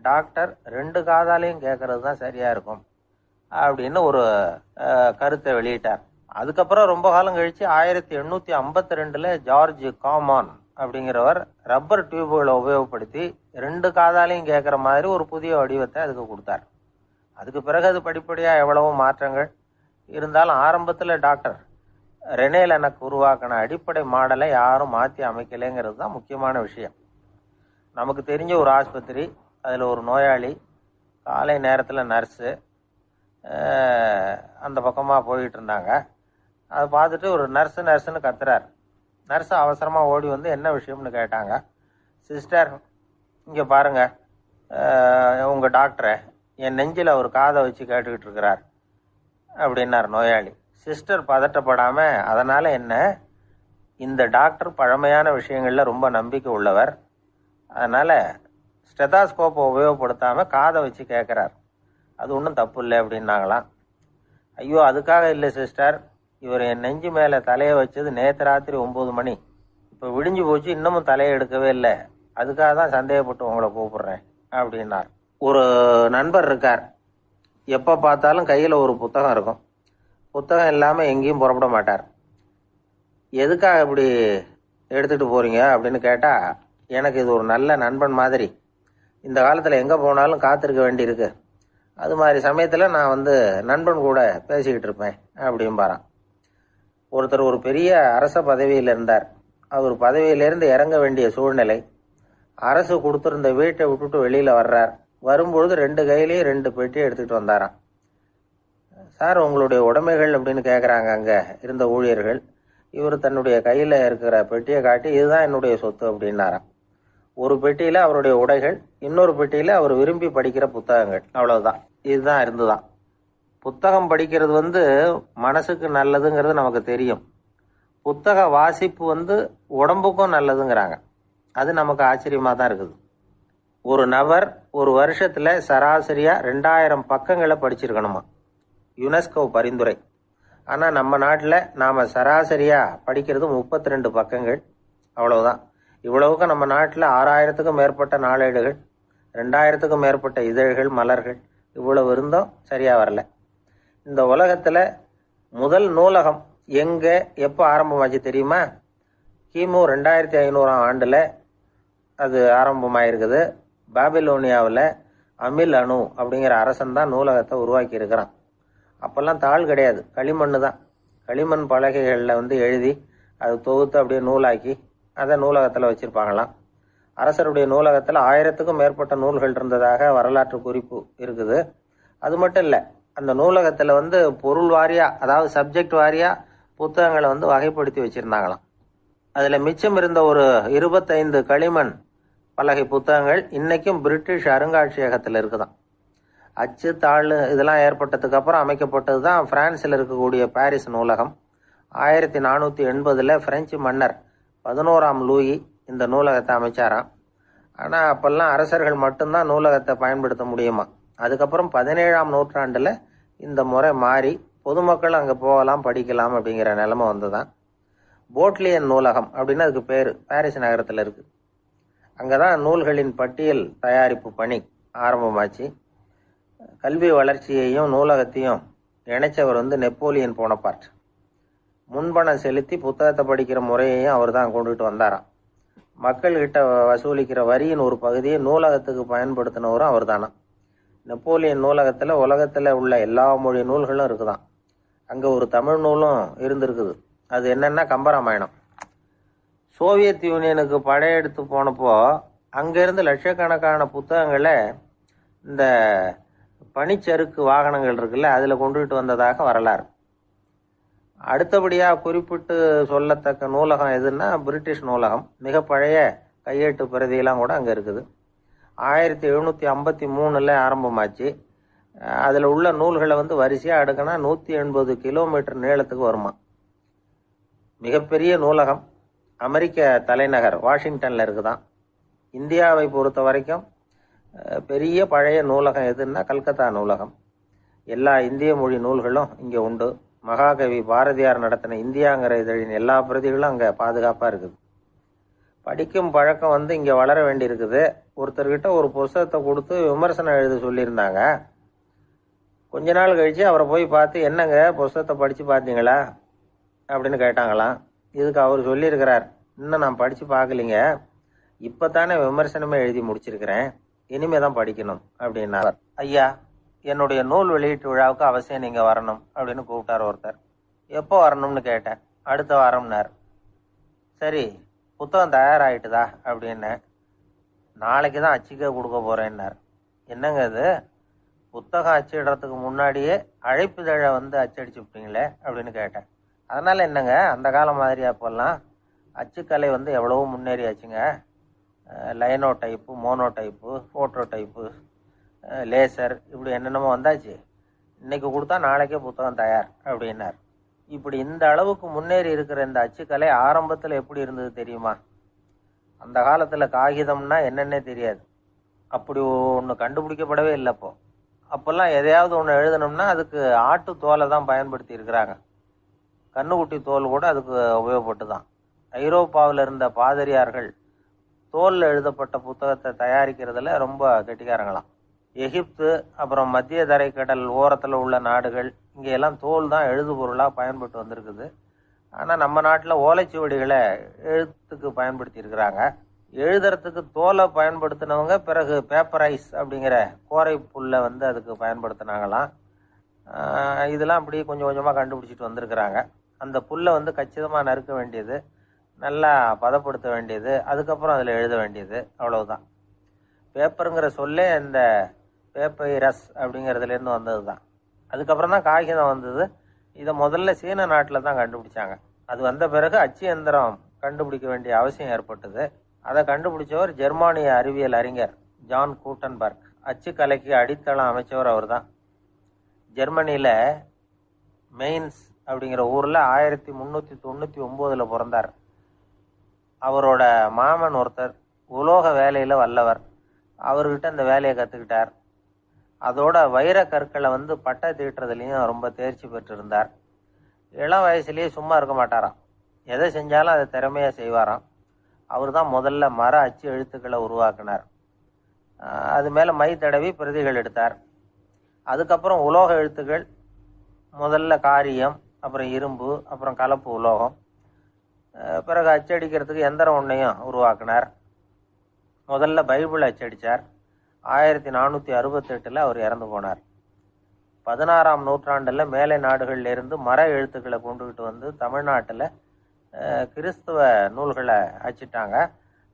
Speaker 2: டாக்டர் 2 காதாலையும் கேட்கறது தான் சரியாக இருக்கும் அப்படின்னு ஒரு கருத்தை வெளியிட்டார். அதுக்கப்புறம் ரொம்ப காலம் கழித்து 1852 ஜார்ஜ் காமான் அப்படிங்கிறவர் ரப்பர் டியூபுகளை உபயோகப்படுத்தி 2 காதாலையும் கேட்குற மாதிரி ஒரு புதிய வடிவத்தை அதுக்கு கொடுத்தார். அதுக்கு பிறகு அது படிப்படியாக எவ்வளவோ மாற்றங்கள் இருந்தாலும் ஆரம்பத்தில் டாக்டர் ரெனே லெனக் உருவாக்கின அடிப்படை மாடலை யாரும் மாற்றி அமைக்கலைங்கிறது தான் முக்கியமான விஷயம். நமக்கு தெரிஞ்ச ஒரு ஆஸ்பத்திரி, அதில் ஒரு நோயாளி, காலை நேரத்தில் நர்ஸு அந்த பக்கமாக போயிட்டு இருந்தாங்க. அதை பார்த்துட்டு ஒரு நர்ஸுன்னு கத்துறார். நர்ஸு அவசரமாக ஓடி வந்து என்ன விஷயம்னு கேட்டாங்க. சிஸ்டர், இங்கே பாருங்கள், உங்கள் டாக்டரை என் நெஞ்சில் அவர் காதை வச்சு கேட்டுக்கிட்டு இருக்கிறார் அப்படின்னார் நோயாளி. சிஸ்டர் பதட்டப்படாமல், அதனால் என்ன, இந்த டாக்டர் பழமையான விஷயங்களில் ரொம்ப நம்பிக்கை உள்ளவர், அதனால் ஸ்டெதாஸ்கோப்பை உபயோகப்படுத்தாமல் காதை வச்சு கேட்குறார், அது ஒன்றும் தப்பு இல்லை அப்படின்னாங்களாம். ஐயோ, அதுக்காக இல்லை சிஸ்டர், இவர் என் நெஞ்சு மேலே தலையை வச்சது நேற்று ராத்திரி 9 மணி, இப்போ விடிஞ்சு போச்சு, இன்னமும் தலையை எடுக்கவே இல்லை, அதுக்காக தான் சந்தேகப்பட்டு உங்களை கூப்பிடுறேன் அப்படின்னார். ஒரு நண்பர் இருக்கார், எப்போ பார்த்தாலும் கையில் ஒரு புத்தகம் இருக்கும், புத்தகம் இல்லாமல் எங்கேயும் புறப்பட மாட்டார். எதுக்காக இப்படி எடுத்துகிட்டு போகிறீங்க அப்படின்னு கேட்டால், எனக்கு இது ஒரு நல்ல நண்பன் மாதிரி, இந்த காலத்தில் எங்கே போனாலும் காத்திருக்க வேண்டியிருக்கு. அது மாதிரி சமயத்தில் நான் நண்பன் கூட பேசிக்கிட்டு இருப்பேன் அப்படிம்பாரான். ஒருத்தர் ஒரு பெரிய அரச பதவியில் இருந்தார். அவர் பதவியிலேருந்து இறங்க வேண்டிய சூழ்நிலை. அரசு கொடுத்துருந்த வீட்டை விட்டுட்டு வெளியில் வர்றார். வரும்பொழுது 2 கையிலையும் 2 பெட்டியை எடுத்துக்கிட்டு வந்தாராம். சார், உங்களுடைய உடைமைகள் அப்படின்னு கேட்குறாங்க அங்கே இருந்த ஊழியர்கள். இவர் தன்னுடைய கையில் இருக்கிற பெட்டியை காட்டி, இதுதான் என்னுடைய சொத்து அப்படின்னாராம். ஒரு பெட்டியில் அவருடைய உடைகள், இன்னொரு பெட்டியில் அவர் விரும்பி படிக்கிற புத்தகங்கள். அவ்வளவுதான். இதுதான் இருந்துதான். புத்தகம் படிக்கிறது மனசுக்கு நல்லதுங்கிறது நமக்கு தெரியும். புத்தக வாசிப்பு உடம்புக்கும் நல்லதுங்கிறாங்க. அது நமக்கு ஆச்சரியமாக தான் இருக்குது. ஒரு நபர் ஒரு வருஷத்தில் சராசரியாக 2000 பக்கங்களை படிச்சிருக்கணுமா, யுனெஸ்கோ பரிந்துரை. ஆனால் நம்ம நாட்டில் நாம் சராசரியாக படிக்கிறது 32 பக்கங்கள். அவ்வளவுதான். இவ்வளவுக்கு நம்ம நாட்டில் 6000த்துக்கும் மேற்பட்ட நாளேடுகள், 2000த்துக்கும் மேற்பட்ட இதழ்கள், மலர்கள், இவ்வளவு இருந்தும் சரியாக வரல. இந்த உலகத்தில் முதல் நூலகம் எங்கே எப்போ ஆரம்பமாச்சு தெரியுமா? கிமு 2500ஆம் ஆண்டில் அது ஆரம்பமாயிருக்குது. பாபிலோனியாவில் அமில் அணு அப்படிங்கிற அரசன் தான் நூலகத்தை உருவாக்கி இருக்கிறான். அப்போல்லாம் தாள் கிடையாது, களிமண் தான். களிமண் பலகைகளில் எழுதி அது தொகுத்து அப்படியே நூலாக்கி அதை நூலகத்தில் வச்சுருப்பாங்களாம். அரசருடைய நூலகத்தில் 1000த்துக்கும் மேற்பட்ட நூல்கள் இருந்ததாக வரலாற்று குறிப்பு இருக்குது. அது மட்டும் இல்லை, அந்த நூலகத்தில் பொருள் வாரியாக, அதாவது சப்ஜெக்ட் வாரியாக புத்தகங்களை வகைப்படுத்தி வச்சுருந்தாங்களாம். அதில் மிச்சம் இருந்த ஒரு 25 களிமண் பலகை புத்தகங்கள் இன்னைக்கும் பிரிட்டிஷ் அருங்காட்சியகத்தில் இருக்குதான். அச்சு தாள் இதெல்லாம் ஏற்பட்டதுக்கு அப்புறம் அமைக்கப்பட்டது தான் பிரான்சில் இருக்கக்கூடிய பாரிஸ் நூலகம். 1480 பிரெஞ்சு மன்னர் 11ஆம் லூயி இந்த நூலகத்தை அமைச்சாராம். ஆனால் அப்பெல்லாம் அரசர்கள் மட்டும்தான் நூலகத்தை பயன்படுத்த முடியுமா. அதுக்கப்புறம் 17ஆம் நூற்றாண்டில் இந்த முறை மாறி பொதுமக்கள் அங்கே போகலாம், படிக்கலாம் அப்படிங்கிற நிலைமை வந்துதான். போட்லியன் நூலகம் அப்படின்னு அதுக்கு பேர், பாரிஸ் நகரத்தில் இருக்குது. அங்கே தான் நூல்களின் பட்டியல் தயாரிப்பு பணி ஆரம்பமாச்சு. கல்வி வளர்ச்சியையும் நூலகத்தையும் இணைச்சவர் நெப்போலியன் போனபார்ட். முன்பணம் செலுத்தி புத்தகத்தை படிக்கிற முறையையும் அவர் தான் கொண்டுட்டு வந்தாராம். மக்கள்கிட்ட வசூலிக்கிற வரியின் ஒரு பகுதியை நூலகத்துக்கு பயன்படுத்தினவரும் அவர் தானா. நெப்போலியன் நூலகத்தில் உலகத்தில் உள்ள எல்லா மொழி நூல்களும் இருக்குதான். அங்கே ஒரு தமிழ் நூலும் இருந்திருக்குது. அது என்னன்னா கம்பராமாயணம். சோவியத் யூனியனுக்கு படையெடுத்து போனப்போ அங்கேருந்து லட்சக்கணக்கான புத்தகங்களை இந்த பனிச்சறுக்கு வாகனங்கள் இருக்குல்ல, அதில் கொண்டுகிட்டு வந்ததாக வரலாறு. அடுத்தபடியாக குறிப்பிட்டு சொல்லத்தக்க நூலகம் எதுன்னா பிரிட்டிஷ் நூலகம். மிக பழைய கையெட்டு பிரதியெல்லாம் கூட அங்கே இருக்குது. 1753 ஆரம்பமாச்சு. அதில் உள்ள நூல்களை வரிசையாக அடுக்கினா 180 கிலோமீட்டர் நீளத்துக்கு வருமா. மிகப்பெரிய நூலகம் அமெரிக்க தலைநகர் வாஷிங்டனில் இருக்குதான். இந்தியாவை பொறுத்த வரைக்கும் பெரிய பழைய நூலகம் எதுன்னா கல்கத்தா நூலகம். எல்லா இந்திய மொழி நூல்களும் இங்கே உண்டு. மகாகவி பாரதியார் நடத்தின இந்தியாங்கிற இதழின் எல்லா பிரதிகளும் அங்கே பாதுகாப்பாக இருக்குது. படிக்கும் பழக்கம் இங்கே வளர வேண்டியிருக்குது. ஒருத்தர்கிட்ட ஒரு புஸ்தகத்தை கொடுத்து விமர்சனம் எழுத சொல்லியிருந்தாங்க. கொஞ்ச நாள் கழித்து அவரை போய் பார்த்து, என்னங்க புஸ்தகத்தை படித்து பார்த்தீங்களா அப்படின்னு கேட்டாங்களாம். இதுக்கு அவர் சொல்லியிருக்கிறார், இன்னும் நான் படித்து பார்க்கலிங்க, இப்போ தானே விமர்சனமே எழுதி முடிச்சிருக்கிறேன், இனிமே தான் படிக்கணும் அப்படின்னார். ஐயா, என்னுடைய நூல் வெளியீட்டு விழாவுக்கு அவசியம் நீங்கள் வரணும் அப்படின்னு கூப்பிட்டார் ஒருத்தர். எப்போ வரணும்னு கேட்டேன். அடுத்த வாரம்னார். சரி, புத்தகம் தயாராகிட்டுதா அப்படின்னு. நாளைக்கு தான் அச்சிக்க கொடுக்க போகிறேன்னார். என்னங்க இது, புத்தகம் அச்சிடுறதுக்கு முன்னாடியே அழைப்பிதழை அச்சடிச்சு விட்டீங்களே அப்படின்னு கேட்டேன். அதனால் என்னங்க, அந்த காலம் மாதிரி அப்போல்லாம் அச்சுக்கலை எவ்வளவோ முன்னேறியாச்சுங்க. Linotype, monotype, phototype, laser, இப்படி என்னென்னமோ வந்தாச்சு. இன்னைக்கு கொடுத்தா நாளைக்கே புத்தகம் தயார் அப்படின்னார். இப்படி இந்த அளவுக்கு முன்னேறி இருக்கிற இந்த அச்சுக்கலை ஆரம்பத்தில் எப்படி இருந்தது தெரியுமா? அந்த காலத்தில் காகிதம்னா என்னன்னே தெரியாது. அப்படி ஒன்று கண்டுபிடிக்கப்படவே இல்லை. அப்போல்லாம் எதையாவது ஒன்று எழுதணும்னா அதுக்கு ஆட்டு தோலை தான் பயன்படுத்தி இருக்கிறாங்க. கண்ணுக்குட்டி தோல் கூட அதுக்கு உபயோகப்பட்டு தான். ஐரோப்பாவில் இருந்த பாதிரியார்கள் தோலில் எழுதப்பட்ட புத்தகத்தை தயாரிக்கிறதுல ரொம்ப கெட்டிக்காரங்களாம். எகிப்து, அப்புறம் மத்திய தரைக்கடல் ஓரத்தில் உள்ள நாடுகள், இங்கெல்லாம் தோல் தான் எழுது பொருளாக பயன்பட்டு வந்திருக்குது. ஆனால் நம்ம நாட்டில் ஓலைச்சுவடிகளை எழுத்துக்கு பயன்படுத்தி இருக்கிறாங்க. எழுதுறதுக்கு தோலை பயன்படுத்தினவங்க பிறகு பேப்பரைஸ் அப்படிங்கிற கோரை புல்லை வந்து அதுக்கு பயன்படுத்தினாங்களாம். இதெல்லாம் அப்படி கொஞ்சம் கொஞ்சமாக கண்டுபிடிச்சிட்டு வந்திருக்கிறாங்க. அந்த புல்லை வந்து கச்சிதமாக நறுக்க வேண்டியது, நல்லா பதப்படுத்த வேண்டியது, அதுக்கப்புறம் அதில் எழுத வேண்டியது, அவ்வளவுதான். பேப்பருங்கிற சொல்லே இந்த பேப்பைரஸ் அப்படிங்கிறதுலேருந்து வந்தது தான். அதுக்கப்புறம் தான் காகிதம் வந்தது. இதை முதல்ல சீன நாட்டில் தான் கண்டுபிடிச்சாங்க. அது வந்த பிறகு அச்சு எந்திரம் கண்டுபிடிக்க வேண்டிய அவசியம் ஏற்பட்டது. அதை கண்டுபிடிச்சவர் ஜெர்மானிய அறிவியல் அறிஞர் ஜான் கூட்டன்பர்க். அச்சுக்கலைக்கு அடித்தளம் அமைச்சவர் அவர் தான். ஜெர்மனியில் மெயின்ஸ் அப்படிங்கிற ஊரில் 1399 பிறந்தார். அவரோட மாமன் ஒருத்தர் உலோக வேலையில் வல்லவர். அவர்கிட்ட அந்த வேலையை கற்றுக்கிட்டார். அதோட வைர கற்களை வந்து பட்டை தீட்டுறதுலையும் ரொம்ப தேர்ச்சி பெற்றிருந்தார். இளம் வயசுலேயே சும்மா இருக்க மாட்டாராம். எதை செஞ்சாலும் அதை திறமையாக செய்வாராம். அவர் தான் முதல்ல மர அச்சு எழுத்துக்களை உருவாக்கினார். அது மேலே மை தடவி பிரதிகள் எடுத்தார். அதுக்கப்புறம் உலோக எழுத்துக்கள், முதல்ல காரியம், அப்புறம் இரும்பு, அப்புறம் கலப்பு உலோகம், பிறகு அச்சடிக்கிறதுக்கு எந்திரம் ஒன்றையும் உருவாக்கினார். முதல்ல பைபிள் அச்சடித்தார். 1468 அவர் இறந்து போனார். 16ஆம் நூற்றாண்டில் மேலை நாடுகள்லேருந்து மர எழுத்துக்களை கொண்டுகிட்டு வந்து தமிழ்நாட்டில் கிறிஸ்துவ நூல்களை அச்சிட்டாங்க.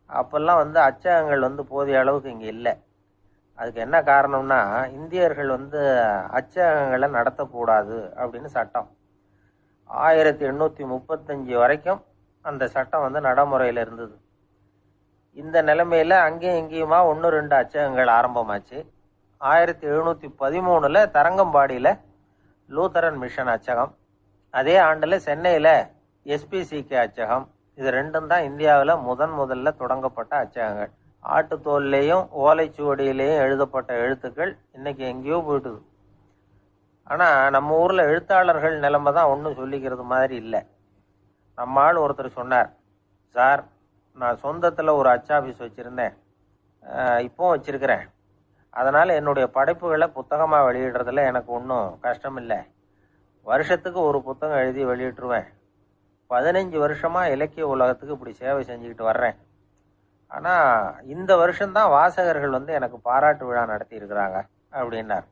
Speaker 2: அப்போல்லாம் வந்து அச்சகங்கள் வந்து போதிய அளவுக்கு இங்கே இல்லை. அதுக்கு என்ன காரணம்னா, இந்தியர்கள் வந்து அச்சகங்களை நடத்தக்கூடாது அப்படின்னு சட்டம். 1835 வரைக்கும் அந்த சட்டம் வந்து நடைமுறையில் இருந்தது. இந்த நிலைமையில் அங்கேயும் இங்கேயுமா 1-2 அச்சகங்கள் ஆரம்பமாச்சு. 1713 தரங்கம்பாடியில் லூத்தரன் மிஷன் அச்சகம், அதே ஆண்டில் சென்னையில் SPCK அச்சகம். இது ரெண்டும் தான் இந்தியாவில் முதல்ல தொடங்கப்பட்ட அச்சகங்கள். ஆட்டுத்தோல்லையும் ஓலைச்சுவடியிலையும் எழுதப்பட்ட எழுத்துக்கள் இன்னைக்கு எங்கேயோ போயிட்டுது. ஆனால் நம்ம ஊரில் எழுத்தாளர்கள் நிலைமை தான் ஒன்றும் சொல்லிக்கிறது மாதிரி இல்லை. நம்ம ஆள் ஒருத்தர் சொன்னார், சார் நான் சொந்தத்தில் ஒரு அச்சாபீஸ் வச்சுருந்தேன், இப்போவும் வச்சுருக்கிறேன். அதனால் என்னுடைய படைப்புகளை புத்தகமாக வெளியிடுறதுல எனக்கு ஒன்றும் கஷ்டம் இல்லை. வருஷத்துக்கு ஒரு புத்தகம் எழுதி வெளியிட்டுருவேன். 15 வருஷமாக இலக்கிய உலகத்துக்கு இப்படி சேவை செஞ்சுக்கிட்டு வர்றேன். ஆனால் இந்த வருஷம்தான் வாசகர்கள் வந்து எனக்கு பாராட்டு விழா நடத்தி இருக்கிறாங்க அப்படின்னார்.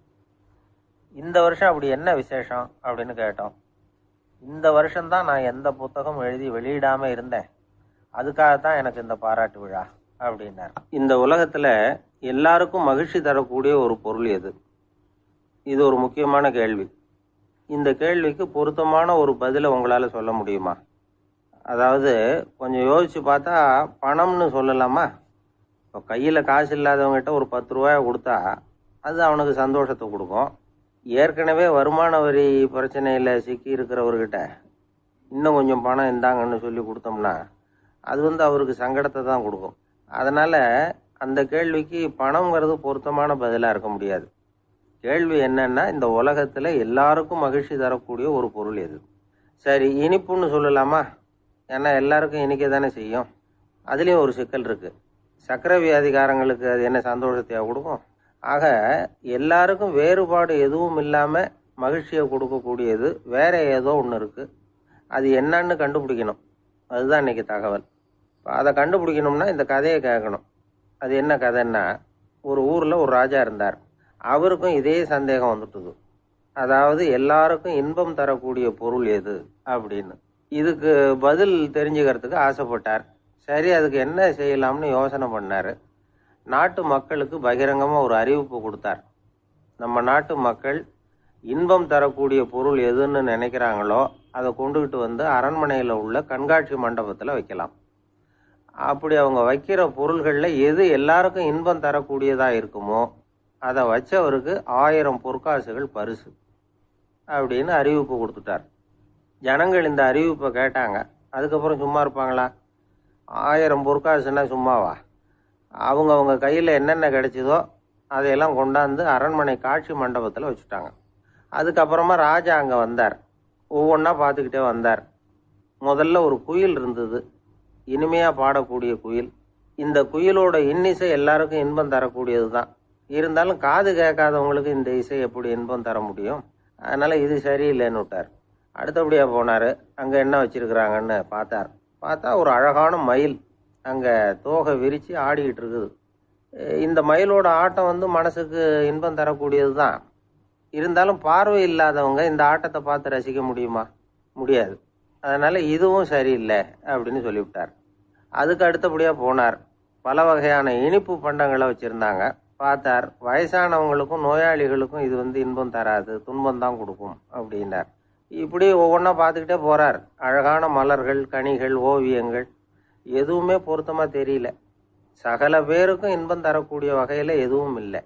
Speaker 2: இந்த வருஷம் அப்படி என்ன விசேஷம் அப்படின்னு கேட்டோம். இந்த வருஷம்தான் நான் எந்த புத்தகம் எழுதி வெளியிடாமல் இருந்தேன், அதுக்காகத்தான் எனக்கு இந்த பாராட்டு விழா அப்படின்னார். இந்த உலகத்தில் எல்லாருக்கும் மகிழ்ச்சி தரக்கூடிய ஒரு பொருள் எது? இது ஒரு முக்கியமான கேள்வி. இந்த கேள்விக்கு பொருத்தமான ஒரு பதிலை உங்களால் சொல்ல முடியுமா? அதாவது கொஞ்சம் யோசிச்சு பார்த்தா பணம்னு சொல்லலாமா? இப்போ கையில் காசு இல்லாதவங்ககிட்ட ஒரு 10 ரூபாயை கொடுத்தா அது அவனுக்கு சந்தோஷத்தை கொடுக்கும். ஏற்கனவே வருமான வரி பிரச்சனையில் சிக்கி இருக்கிறவர்கிட்ட இன்னும் கொஞ்சம் பணம் இந்தாங்கன்னு சொல்லி கொடுத்தோம்னா அது வந்து அவருக்கு சங்கடத்தை தான் கொடுக்கும். அதனால் அந்த கேள்விக்கு பணம்ங்கிறது பொருத்தமான பதிலாக இருக்க முடியாது. கேள்வி என்னன்னா, இந்த உலகத்தில் எல்லாருக்கும் மகிழ்ச்சி தரக்கூடிய ஒரு பொருள் எது? சரி, இனிப்புன்னு சொல்லலாமா? ஏன்னா எல்லாருக்கும் இனிக்க தானே செய்யும். அதுலேயும் ஒரு சிக்கல் இருக்குது. சர்க்கரை வியாதிகாரங்களுக்கு அது என்ன சந்தோஷத்தையா கொடுக்கும்? ஆக எல்லாருக்கும் வேறுபாடு எதுவும் இல்லாமல் மகிழ்ச்சியை கொடுக்கக்கூடியது வேற ஏதோ ஒன்று இருக்குது. அது என்னன்னு கண்டுபிடிக்கணும். அதுதான் இன்னைக்கு தகவல். அதை கண்டுபிடிக்கணும்னா இந்த கதையை கேட்கணும். அது என்ன கதைன்னா, ஒரு ஊரில் ஒரு ராஜா இருந்தார். அவருக்கும் இதே சந்தேகம் வந்துட்டுது. அதாவது எல்லாருக்கும் இன்பம் தரக்கூடிய பொருள் எது அப்படின்னு. இதுக்கு பதில் தெரிஞ்சுக்கிறதுக்கு ஆசைப்பட்டார். சரி, அதுக்கு என்ன செய்யலாம்னு யோசனை பண்ணார். நாட்டு மக்களுக்கு பகிரங்கமாக ஒரு அறிவிப்பு கொடுத்தார். நம்ம நாட்டு மக்கள் இன்பம் தரக்கூடிய பொருள் எதுன்னு நினைக்கிறாங்களோ அதை கொண்டுகிட்டு வந்து அரண்மனையில் உள்ள கண்காட்சி மண்டபத்தில் வைக்கலாம். அப்படி அவங்க வைக்கிற பொருள்களில் எது எல்லாருக்கும் இன்பம் தரக்கூடியதாக இருக்குமோ அதை வச்சவருக்கு 1000 பொற்காசுகள் பரிசு அப்படின்னு அறிவிப்பு கொடுத்துட்டார். ஜனங்கள் இந்த அறிவிப்பை கேட்டாங்க. அதுக்கப்புறம் சும்மா இருப்பாங்களா? 1000 பொற்காசுன்னா சும்மாவா? அவங்க கையில் என்னென்ன கிடைச்சதோ அதையெல்லாம் கொண்டாந்து அரண்மனை காட்சி மண்டபத்தில் வச்சுட்டாங்க. அதுக்கப்புறமா ராஜா அங்கே வந்தார். ஒவ்வொன்றா பார்த்துக்கிட்டே வந்தார். முதல்ல ஒரு குயில் இருந்தது, இனிமையாக பாடக்கூடிய குயில். இந்த குயிலோட இன்னிசை எல்லாருக்கும் இன்பம் தரக்கூடியது தான். இருந்தாலும் காது கேட்காதவங்களுக்கு இந்த இசை எப்படி இன்பம் தர முடியும்? அதனால் இது சரியில்லைன்னு விட்டார். அடுத்தபடியாக போனார். அங்கே என்ன வச்சுருக்குறாங்கன்னு பார்த்தா ஒரு அழகான மயில். அங்கே தோகை விரித்து ஆடிக்கிட்டு இருக்குது. இந்த மயிலோட ஆட்டம் வந்து மனசுக்கு இன்பம் தரக்கூடியது தான். இருந்தாலும் பார்வை இல்லாதவங்க இந்த ஆட்டத்தை பார்த்து ரசிக்க முடியுமா? முடியாது. அதனால் இதுவும் சரியில்லை அப்படின்னு சொல்லிவிட்டார். அதுக்கு அடுத்தபடியாக போனார். பல வகையான இனிப்பு பண்டங்களை வச்சுருந்தாங்க. பார்த்தார், வயசானவங்களுக்கும் நோயாளிகளுக்கும் இது வந்து இன்பம் தராது, துன்பம் தான் கொடுக்கும் அப்படின்னார். இப்படி ஒவ்வொன்றா பார்த்துக்கிட்டே போகிறார். அழகான மலர்கள், கனிகள், ஓவியங்கள் எதுவுமே பொருத்தமாக தெரியல. சகல பேருக்கும் இன்பம் தரக்கூடிய வகையில் எதுவும் இல்லை.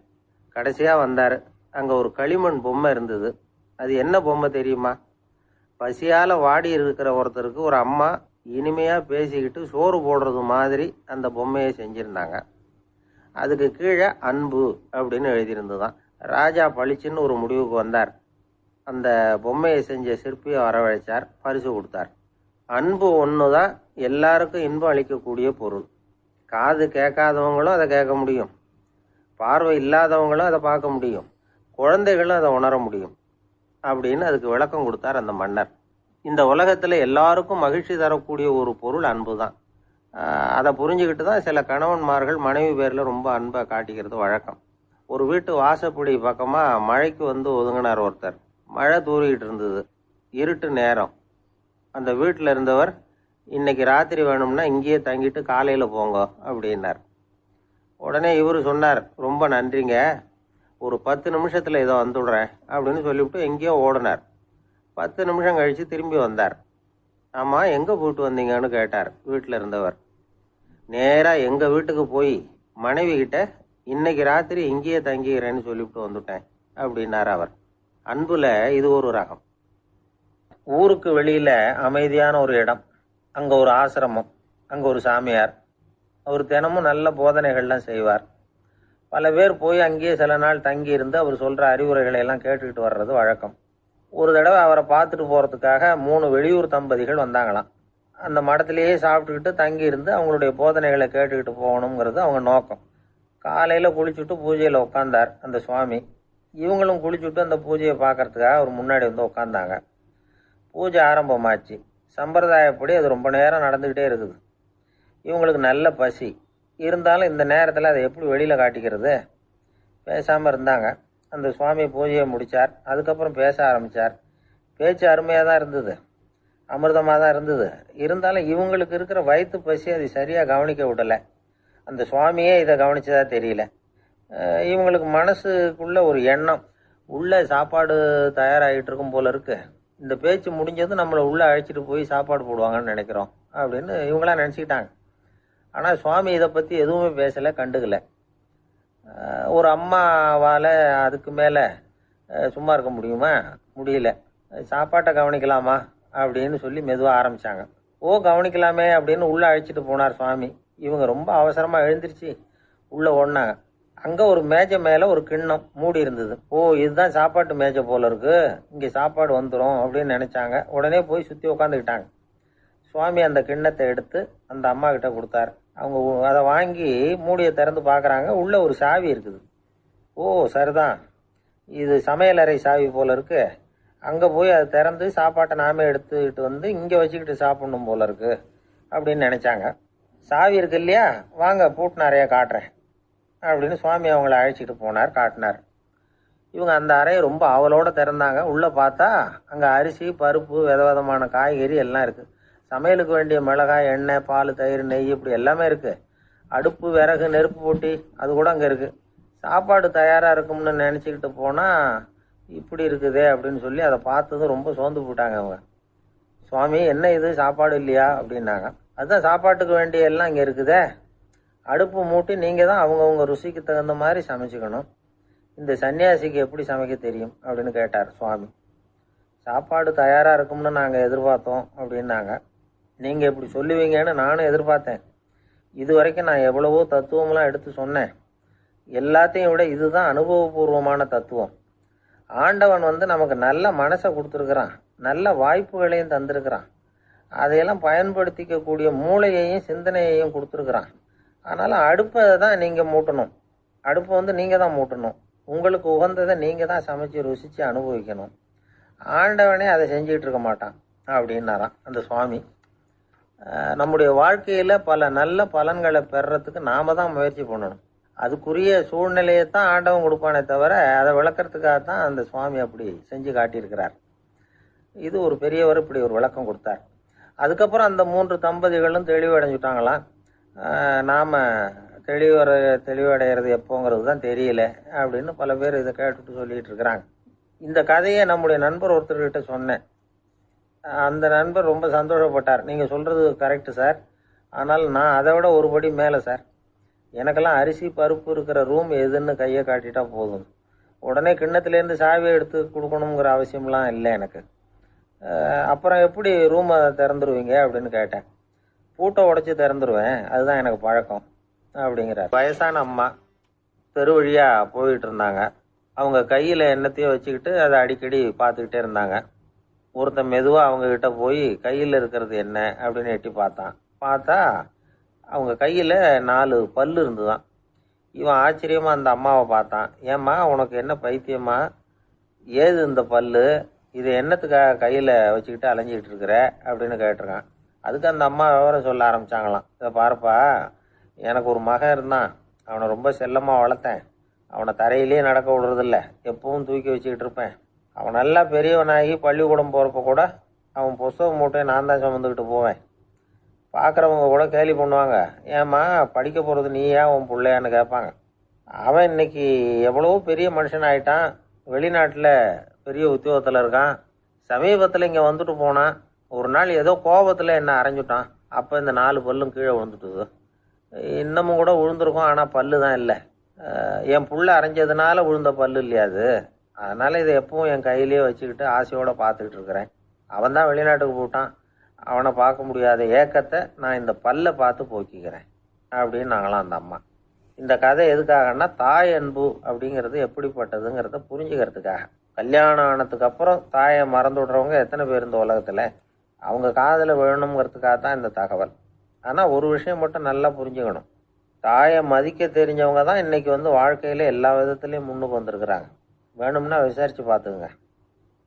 Speaker 2: கடைசியாக வந்தார். அங்கே ஒரு களிமண் பொம்மை இருந்தது. அது என்ன பொம்மை தெரியுமா? பசியால் வாடி இருக்கிற ஒருத்தருக்கு ஒரு அம்மா இனிமையாக பேசிக்கிட்டு சோறு போடுறது மாதிரி அந்த பொம்மையை செஞ்சுருந்தாங்க. அதுக்கு கீழே அன்பு அப்படின்னு எழுதியிருந்துதான். ராஜா பளிச்சுன்னு ஒரு முடிவுக்கு வந்தார். அந்த பொம்மையை செஞ்ச சிற்பியை வரவழைச்சார், பரிசு கொடுத்தார். அன்பு ஒன்று தான் எல்லாருக்கும் இன்பம் அளிக்கக்கூடிய பொருள். காது கேட்காதவங்களும் அதை கேட்க முடியும், பார்வை இல்லாதவங்களும் அதை பார்க்க முடியும், குழந்தைகளும் அதை உணர முடியும் அப்படின்னு அதுக்கு விளக்கம் கொடுத்தார் அந்த மன்னர். இந்த உலகத்தில் எல்லாருக்கும் மகிழ்ச்சி தரக்கூடிய ஒரு பொருள் அன்பு தான். அதை புரிஞ்சுக்கிட்டு தான் சில கணவன்மார்கள் மனைவி பேரில் ரொம்ப அன்பை காட்டிக்கிறது வழக்கம். ஒரு வீட்டு வாசப்படி பக்கமாக மழைக்கு வந்து ஒதுங்கினார் ஒருத்தர். மழை தூரிக்கிட்டு இருந்தது, இருட்டு நேரம். அந்த வீட்டில் இருந்தவர், இன்னைக்கு ராத்திரி வேணும்னா இங்கேயே தங்கிட்டு காலையில் போங்க அப்படின்னார். உடனே இவர் சொன்னார், ரொம்ப நன்றிங்க, ஒரு 10 நிமிஷத்தில் இதை வந்துடுறேன் அப்படின்னு சொல்லிவிட்டு எங்கேயோ ஓடினார். 10 நிமிஷம் கழித்து திரும்பி வந்தார். ஆமாம், எங்கே போயிட்டு வந்தீங்கன்னு கேட்டார் வீட்டில் இருந்தவர். நேராக எங்கள் வீட்டுக்கு போய் மனைவி கிட்ட இன்னைக்கு ராத்திரி இங்கேயே தங்கிக்கிறேன்னு சொல்லிவிட்டு வந்துட்டேன் அப்படின்னார் அவர். அன்புல இது ஒரு ரகம். ஊருக்கு வெளியில் அமைதியான ஒரு இடம், அங்கே ஒரு ஆசிரமம், அங்கே ஒரு சாமியார். அவர் தினமும் நல்ல போதனைகள்லாம் செய்வார். பல பேர் போய் அங்கேயே சில நாள் தங்கி இருந்து அவர் சொல்கிற அறிவுரைகளை எல்லாம் கேட்டுக்கிட்டு வர்றது வழக்கம். ஒரு தடவை அவரை பார்த்துட்டு போகிறதுக்காக 3 வெளியூர் தம்பதிகள் வந்தாங்களாம். அந்த மடத்திலேயே சாப்பிட்டுக்கிட்டு தங்கி இருந்து அவங்களுடைய போதனைகளை கேட்டுக்கிட்டு போகணுங்கிறது அவங்க நோக்கம். காலையில் குளிச்சுட்டு பூஜையில் உட்காந்தார் அந்த சுவாமி. இவங்களும் குளிச்சுட்டு அந்த பூஜையை பார்க்கறதுக்காக அவர் முன்னாடி வந்து உட்காந்தாங்க. பூஜை ஆரம்பமாச்சு. சம்பிரதாயப்படி அது ரொம்ப நேரம் நடந்துக்கிட்டே இருக்குது. இவங்களுக்கு நல்ல பசி. இருந்தாலும் இந்த நேரத்தில் அதை எப்படி வெளியில் காட்டிக்கிறது? பேசாமல் இருந்தாங்க. அந்த சுவாமி பூஜையை முடித்தார். அதுக்கப்புறம் பேச ஆரம்பித்தார். பேச்சு அருமையாக தான் இருந்தது, அமிர்தமாக தான் இருந்தது. இருந்தாலும் இவங்களுக்கு இருக்கிற வயிற்று பசி அது சரியாக கவனிக்க விடலை. அந்த சுவாமியே இதை கவனிச்சதா தெரியல. இவங்களுக்கு மனசுக்குள்ள ஒரு எண்ணம், உள்ளே சாப்பாடு தயாராகிட்டு இருக்கும் போல இருக்கு, இந்த பேச்சு முடிஞ்சது நம்மளை உள்ளே அழைச்சிட்டு போய் சாப்பாடு போடுவாங்கன்னு நினைக்கிறோம் அப்படின்னு இவங்களாம் நினச்சிக்கிட்டாங்க. ஆனால் சுவாமி இதை பற்றி எதுவுமே பேசலை, கண்டுக்கலை. ஒரு அம்மாவால் அதுக்கு மேலே சும்மா இருக்க முடியுமா? முடியல. சாப்பாட்டை கவனிக்கலாமா அப்படின்னு சொல்லி மெதுவாக ஆரம்பித்தாங்க. ஓ, கவனிக்கலாமே அப்படின்னு உள்ளே அழைச்சிட்டு போனார் சுவாமி. இவங்க ரொம்ப அவசரமாக எழுந்திருச்சு உள்ளே ஓடினாங்க. அங்கே ஒரு மேஜை மேலே ஒரு கிண்ணம் மூடி இருந்தது. ஓ, இதுதான் சாப்பாட்டு மேஜை போல இருக்கு, இங்கே சாப்பாடு வந்துடும் அப்படின்னு நினச்சாங்க. உடனே போய் சுற்றி உட்காந்துக்கிட்டாங்க. சுவாமி அந்த கிண்ணத்தை எடுத்து அந்த அம்மா கிட்ட கொடுத்தாரு. அவங்க அதை வாங்கி மூடியை திறந்து பார்க்குறாங்க. உள்ளே ஒரு சாவி இருக்குது. ஓ, சரிதான், இது சமையலறை சாவி போல இருக்கு, அங்கே போய் அதை திறந்து சாப்பாட்டை நாமே எடுத்துக்கிட்டு வந்து இங்கே வச்சுக்கிட்டு சாப்பிடணும் போல இருக்கு அப்படின்னு நினச்சாங்க. சாவி இருக்கு இல்லையா, வாங்க பூட்டு நிறையா காட்டுறேன் அப்படின்னு சுவாமி அவங்கள அழைச்சிட்டு போனார், காட்டினார். இவங்க அந்த அறையை ரொம்ப ஆவலோடு திறந்தாங்க. உள்ளே பார்த்தா அங்கே அரிசி, பருப்பு, விதவிதமான காய்கறி எல்லாம் இருக்குது. சமையலுக்கு வேண்டிய மிளகாய், எண்ணெய், பால், தயிர், நெய் இப்படி எல்லாமே இருக்குது. அடுப்பு, விறகு, நெருப்பு போட்டி அது கூட அங்கே இருக்குது. சாப்பாடு தயாராக இருக்கும்னு நினச்சிக்கிட்டு போனால் இப்படி இருக்குதே அப்படின்னு சொல்லி அதை பார்த்ததும் ரொம்ப சோர்ந்து போட்டாங்க அவங்க. சுவாமி, என்ன இது சாப்பாடு இல்லையா அப்படின்னாங்க. அதுதான் சாப்பாட்டுக்கு வேண்டிய எல்லாம் இங்கே இருக்குதே, அடுப்பு மூட்டி நீங்கள் தான் அவங்கவுங்க ருசிக்கு தகுந்த மாதிரி சமைச்சிக்கணும். இந்த சன்னியாசிக்கு எப்படி சமைக்க தெரியும் அப்படின்னு கேட்டார் சுவாமி. சாப்பாடு தயாராக இருக்கும்னு நாங்கள் எதிர்பார்த்தோம் அப்படின்னாங்க. நீங்கள் இப்படி சொல்லுவீங்கன்னு நானும் எதிர்பார்த்தேன். இது வரைக்கும் நான் எவ்வளவோ தத்துவம்லாம் எடுத்து சொன்னேன். எல்லாத்தையும் விட இதுதான் அனுபவபூர்வமான தத்துவம். ஆண்டவன் நமக்கு நல்ல மனசை கொடுத்துருக்குறான், நல்ல வாய்ப்புகளையும் தந்திருக்கிறான், அதையெல்லாம் பயன்படுத்திக்கக்கூடிய மூளையையும் சிந்தனையையும் கொடுத்துருக்குறான். அதனால் அடுப்பை தான் நீங்கள் மூட்டணும், அடுப்பை நீங்கள் தான் மூட்டணும், உங்களுக்கு உகந்ததை நீங்கள் தான் சமைச்சு ருசித்து அனுபவிக்கணும். ஆண்டவனே அதை செஞ்சுக்கிட்டு இருக்க மாட்டான் அப்படின்னாராம் அந்த சுவாமி. நம்முடைய வாழ்க்கையில் பல நல்ல பலன்களை பெறறதுக்கு நாம தான் முயற்சி பண்ணணும். அதுக்குரிய சூழ்நிலையை தான் ஆண்டவன் கொடுப்பானே தவிர அதை விளக்கறதுக்காக தான் அந்த சுவாமி அப்படி செஞ்சு காட்டியிருக்கிறார். இது ஒரு பெரியவர் இப்படி ஒரு விளக்கம் கொடுத்தார். அதுக்கப்புறம் அந்த 3 தம்பதிகளும் தெளிவடைஞ்சுட்டாங்களாம். நாம் தெளிவடைகிறது எப்போங்கிறது தான் தெரியல அப்படின்னு பல பேர் இதை கேட்டுட்டு சொல்லிட்டு இருக்கிறாங்க. இந்த கதையை நம்முடைய நண்பர் ஒருத்தர்கிட்ட சொன்னேன். அந்த நண்பர் ரொம்ப சந்தோஷப்பட்டார். நீங்கள் சொல்கிறது கரெக்டு சார், ஆனால் நான் அதை விட ஒரு படி மேலே சார். எனக்கெல்லாம் அரிசி பருப்பு இருக்கிற ரூம் எதுன்னு கையை காட்டிட்டா போதும், உடனே கிண்ணத்துலேருந்து சாவியை எடுத்து கொடுக்கணுங்கிற அவசியம்லாம் இல்லை எனக்கு. அப்புறம் எப்படி ரூமை திறந்துருவீங்க அப்படின்னு கேட்டேன். பூட்டை உடைச்சி திறந்துருவேன், அதுதான் எனக்கு பழக்கம் அப்படிங்கிறார். வயசான அம்மா தெரு வழியாக போயிட்டு இருந்தாங்க. அவங்க கையில் எண்ணத்தையும் வச்சுக்கிட்டு அதை அடிக்கடி பார்த்துக்கிட்டே இருந்தாங்க. ஒருத்தன் மெதுவாக அவங்கக்கிட்ட போய் கையில் இருக்கிறது என்ன அப்படின்னு எட்டி பார்த்தா அவங்க கையில் 4 பல்லு இருந்துதான். இவன் ஆச்சரியமாக அந்த அம்மாவை பார்த்தான். ஏம்மா உனக்கு என்ன பைத்தியமா, ஏது இந்த பல்லு, இது என்னத்துக்காக கையில் வச்சுக்கிட்டு அலைஞ்சிக்கிட்டு இருக்கிற அப்படின்னு கேட்டிருக்கான். அதுக்கு அந்த அம்மா விவரம் சொல்ல ஆரம்பித்தாங்களாம். இதை பாருப்பா, எனக்கு ஒரு மகன் இருந்தான், அவனை ரொம்ப செல்லமாக வளர்த்தேன். அவனை தரையிலேயே நடக்க விடுறதில்ல, எப்பவும் தூக்கி வச்சுக்கிட்டு இருப்பேன். அவன் நல்லா பெரியவனாகி பள்ளிக்கூடம் போகிறப்ப கூட அவன் புஸ்தக மூட்டையை நான் தான் சுமந்துக்கிட்டு போவேன். பார்க்குறவங்க கூட கேலி பண்ணுவாங்க, ஏம்மா படிக்க போகிறது நீயா உன் பிள்ளையான்னு கேட்பாங்க. அவன் இன்னைக்கு எவ்வளவோ பெரிய மனுஷன் ஆகிட்டான், வெளிநாட்டில் பெரிய உத்தியோகத்தில் இருக்கான். சமீபத்தில் இங்கே வந்துட்டு போனான். ஒரு நாள் ஏதோ கோபத்தில் என்ன அரைஞ்சுட்டான். அப்போ இந்த 4 பல்லும் கீழே விழுந்துட்டுது. இன்னமும் கூட விழுந்திருக்கும், ஆனால் பல்லு தான் இல்லை. என் புள்ள அரைஞ்சதுனால விழுந்த பல்லு இல்லையா அது, அதனால் இதை எப்பவும் என் கையிலேயே வச்சுக்கிட்டு ஆசையோடு பார்த்துக்கிட்டு இருக்கிறேன். அவன் தான் வெளிநாட்டுக்கு போட்டான், அவனை பார்க்க முடியாத ஏக்கத்தை நான் இந்த பல்லை பார்த்து போக்கிக்கிறேன் அப்படின்னு நாங்களாம் அந்த அம்மா. இந்த கதை எதுக்காகன்னா, தாய் அன்பு அப்படிங்கிறது எப்படிப்பட்டதுங்கிறத புரிஞ்சுக்கிறதுக்காக. கல்யாணம் ஆனதுக்கு அப்புறம் தாயை மறந்து விடுறவங்க எத்தனை பேர் இந்த உலகத்தில், அவங்க காதில் விழணுங்கிறதுக்காக தான் இந்த தகவல். ஆனால் ஒரு விஷயம் மட்டும் நல்லா புரிஞ்சுக்கணும், தாயை மதிக்க தெரிஞ்சவங்க தான் இன்னைக்கு வாழ்க்கையில் எல்லா விதத்துலேயும் முன்னுக்கு வந்திருக்கிறாங்க. வேணும்னா விசாரித்து பார்த்துக்குங்க.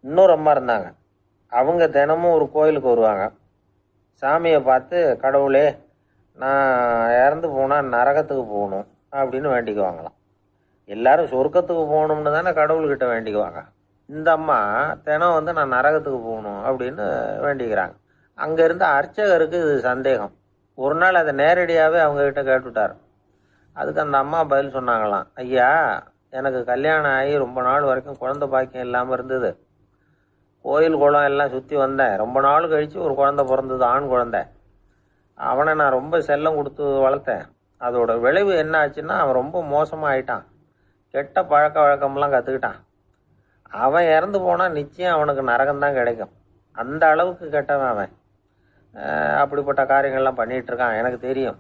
Speaker 2: இன்னொரு அம்மா இருந்தாங்க. அவங்க தினமும் ஒரு கோயிலுக்கு வருவாங்க. சாமியை பார்த்து, கடவுளே நான் இறந்து போனால் நரகத்துக்கு போகணும் அப்படின்னு வேண்டிக்குவாங்களாம். எல்லாரும் சொர்க்கத்துக்கு போகணும்னு தானே கடவுள்கிட்ட வேண்டிக்குவாங்க. இந்த அம்மா தினம் நான் நரகத்துக்கு போகணும் அப்படின்னு வேண்டிக்கிறாங்க. அங்கே இருந்த அர்ச்சகருக்கு இது சந்தேகம். ஒரு நாள் அதை நேரடியாகவே அவங்கக்கிட்ட கேட்டுவிட்டார். அதுக்கு அந்த அம்மா பதில் சொன்னாங்களாம், ஐயா எனக்கு கல்யாணம் ஆகி ரொம்ப நாள் வரைக்கும் குழந்தை பாக்கியம் இல்லாமல் இருந்தது. கோயில் குளம் எல்லாம் சுற்றி வந்தேன். ரொம்ப நாள் கழித்து ஒரு குழந்தை பிறந்தது, ஆண் குழந்தை. அவனை நான் ரொம்ப செல்லம் கொடுத்து வளர்த்தேன். அதோட விளைவு என்ன ஆச்சுன்னா, அவன் ரொம்ப மோசமாக ஆயிட்டான். கெட்ட பழக்க வழக்கம்லாம் கற்றுக்கிட்டான். அவன் இறந்து போனால் நிச்சயம் அவனுக்கு நரகம்தான் கிடைக்கும். அந்த அளவுக்கு கெட்டவன் அவன். அப்படிப்பட்ட காரியங்கள்லாம் பண்ணிகிட்டு இருக்கான், எனக்கு தெரியும்.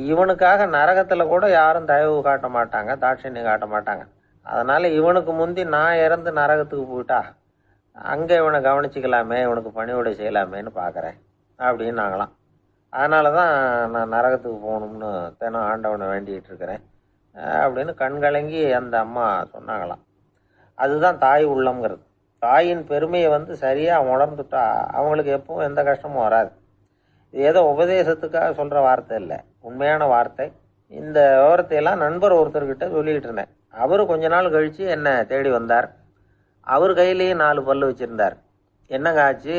Speaker 2: இவனுக்காக நரகத்தில் கூட யாரும் தயவு காட்ட மாட்டாங்க, தாட்சண்யம் காட்ட மாட்டாங்க. அதனால் இவனுக்கு முந்தி நான் இறந்து நரகத்துக்கு போயிட்டா அங்கே இவனை கவனிச்சிக்கலாமே, இவனுக்கு பணிவிடை செய்யலாமேன்னு பார்க்குறேன் அப்படின்னு நாங்களாம். அதனால தான் நான் நரகத்துக்கு போகணும்னு தினம் ஆண்டவனை வேண்டிகிட்டு இருக்கிறேன் அப்படின்னு கண்கலங்கி அந்த அம்மா சொன்னாங்களாம். அதுதான் தாய் உள்ளம்ங்கிறது. தாயின் பெருமையை சரியாக உணர்ந்துட்டா அவங்களுக்கு எப்பவும் எந்த கஷ்டமும் வராது. இது ஏதோ உபதேசத்துக்காக சொல்கிற வார்த்தை இல்லை, உண்மையான வார்த்தை. இந்த விவரத்தையெல்லாம் நண்பர் ஒருத்தர்கிட்ட சொல்லிக்கிட்டு இருந்தேன். அவர் கொஞ்ச நாள் கழித்து என்னை தேடி வந்தார். அவர் கையிலேயே 4 பல்லு வச்சுருந்தார். என்னங்க ஆச்சு,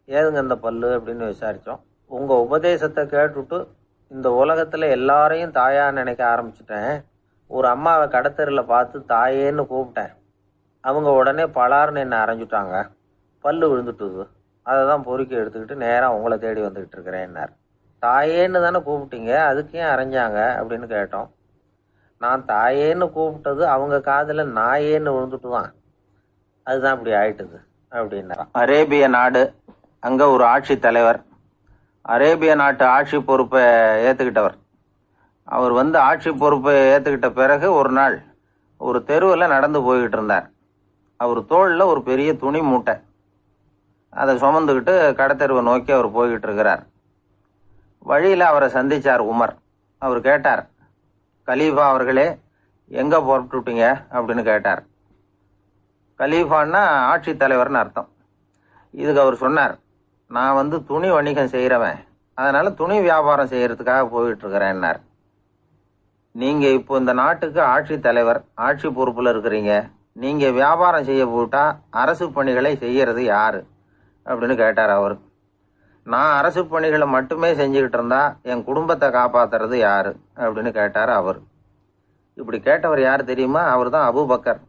Speaker 2: ஏதுங்க இந்த பல்லு அப்படின்னு விசாரித்தோம். உங்கள் உபதேசத்தை கேட்டுவிட்டு இந்த உலகத்தில் எல்லாரையும் தாயாக நினைக்க ஆரம்பிச்சிட்டேன். ஒரு அம்மாவை கடத்தெருவில் பார்த்து தாயேன்னு கூப்பிட்டேன். அவங்க உடனே பலார்னு என்னை அரைஞ்சுட்டாங்க, பல்லு விழுந்துட்டுது. அதை தான் பொறுக்கி எடுத்துக்கிட்டு நேராக உங்களை தேடி வந்துக்கிட்டு இருக்கிறேன்னார். தாயேன்னு தானே கூப்பிட்டீங்க, அதுக்கு ஏன் அரைஞ்சாங்க அப்படின்னு கேட்டோம். நான் தாயேன்னு கூப்பிட்டது அவங்க காதில் நாயேன்னு விழுந்துட்டு தான், அதுதான் இப்படி ஆயிட்டுது அப்படின்னா. அரேபிய நாடு, அங்கே ஒரு ஆட்சி தலைவர், அரேபிய நாட்டு ஆட்சி பொறுப்பை ஏற்றுக்கிட்டவர். அவர் ஆட்சி பொறுப்பை ஏற்றுக்கிட்ட பிறகு ஒரு நாள் ஒரு தெருவில் நடந்து போய்கிட்டு இருந்தார். அவர் தோளில் ஒரு பெரிய துணி மூட்டை, அதை சுமந்துக்கிட்டு கடத்தெருவை நோக்கி அவர் போய்கிட்டு இருக்கிறார். வழியில் அவரை சந்தித்தார் உமர். அவர் கேட்டார், கலீஃபா அவர்களே எங்கே புறப்பட்டுட்டீங்க அப்படின்னு கேட்டார். கலீஃபான்னா ஆட்சி தலைவர்னு அர்த்தம். இதுக்கு அவர் சொன்னார், நான் துணி வணிகம் செய்கிறவன், அதனால துணி வியாபாரம் செய்யறதுக்காக போயிட்டு இருக்கிறேன்னார். நீங்க இப்போ இந்த நாட்டுக்கு ஆட்சி தலைவர், ஆட்சி பொறுப்புல இருக்கிறீங்க. நீங்க வியாபாரம் செய்ய போட்டா அரசு பணிகளை செய்யறது யாரு அப்படின்னு கேட்டார் அவர். நான் அரசு பணிகளை மட்டுமே செஞ்சுக்கிட்டு இருந்தா என் குடும்பத்தை காப்பாத்துறது யாரு அப்படின்னு கேட்டார் அவர். இப்படி கேட்டவர் யார் தெரியுமா? அவர் தான் அபூபக்கர்,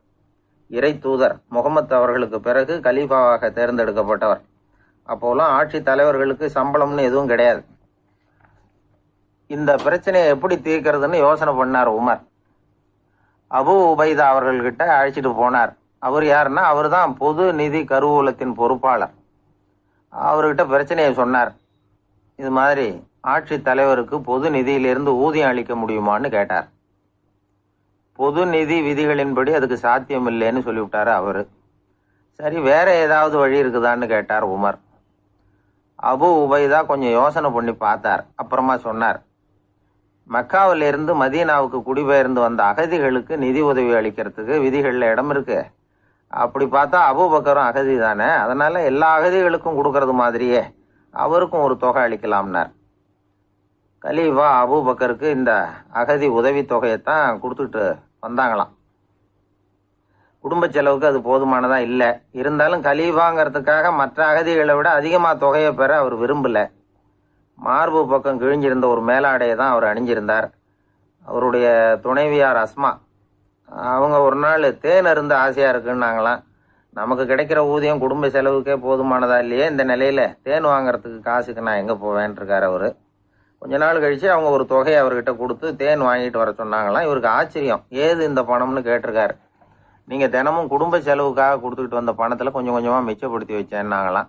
Speaker 2: இறை தூதர் முகமது அவர்களுக்கு பிறகு கலீஃபாவாக தேர்ந்தெடுக்கப்பட்டவர். அப்போலாம் ஆட்சி தலைவர்களுக்கு சம்பளம்னு எதுவும் கிடையாது. இந்த பிரச்சனையை எப்படி தீர்க்கிறதுன்னு யோசனை பண்ணார் உமர். அபு உபைதா அவர்கள்கிட்ட அழைச்சிட்டு போனார். அவர் யாருன்னா, அவர் தான் பொது நிதி கருவூலத்தின் பொறுப்பாளர். அவர்கிட்ட பிரச்சனையை சொன்னார். இது மாதிரி ஆட்சி தலைவருக்கு பொது நிதியிலிருந்து ஊதியம் அளிக்க முடியுமான்னு கேட்டார். பொது நிதி விதிகளின்படி அதுக்கு சாத்தியம் இல்லைன்னு சொல்லிவிட்டாரு அவரு. சரி, வேற ஏதாவது வழி இருக்குதான்னு கேட்டார் உமர். அபு உபைதா கொஞ்சம் யோசனை பண்ணி பார்த்தார். அப்புறமா சொன்னார், மக்காவிலிருந்து மதீனாவுக்கு குடிபெயர்ந்து வந்த அகதிகளுக்கு நிதி உதவி அளிக்கிறதுக்கு விதிகள்ல இடம் இருக்கு. அப்படி பார்த்தா அபூபக்கரும் அகதி தானே, அதனால எல்லா அகதிகளுக்கும் கொடுக்கறது மாதிரியே அவருக்கும் ஒரு தொகை அளிக்கலாம்னார். கலீஃபா அபூபக்கருக்கு இந்த அகதி உதவி தொகையைத்தான் கொடுத்துட்டு வந்தாங்களாம். குடும்ப செலவுக்கு அது போதுமானதா இல்லை. இருந்தாலும் கலீஃபாங்கிறதுக்காக மற்ற அகதிகளை விட அதிகமாக தொகையை பெற அவர் விரும்பல. மார்பு பக்கம் கிழிஞ்சிருந்த ஒரு மேலாடையை தான் அவர் அணிஞ்சிருந்தார். அவருடைய துணைவியார் அஸ்மா, அவங்க ஒரு நாள் தேன் அருந்த ஆசையா இருக்குன்னாங்களாம். நமக்கு கிடைக்கிற ஊதியம் குடும்ப செலவுக்கே போதுமானதா இல்லையே, இந்த நிலையில தேன் வாங்கறதுக்கு காசுக்கு நான் எங்க போவேன் இருக்காரு அவரு. கொஞ்ச நாள் கழிச்சு அவங்க ஒரு தொகையை அவர்கிட்ட கொடுத்து தேன் வாங்கிட்டு வர சொன்னாங்களாம். இவருக்கு ஆச்சரியம், ஏது இந்த பணம்னு கேட்டிருக்காரு. நீங்க தினமும் குடும்ப செலவுக்காக கொடுத்துக்கிட்டு வந்த பணத்துல கொஞ்சம் கொஞ்சமா மிச்சப்படுத்தி வச்சேன்னாங்களாம்.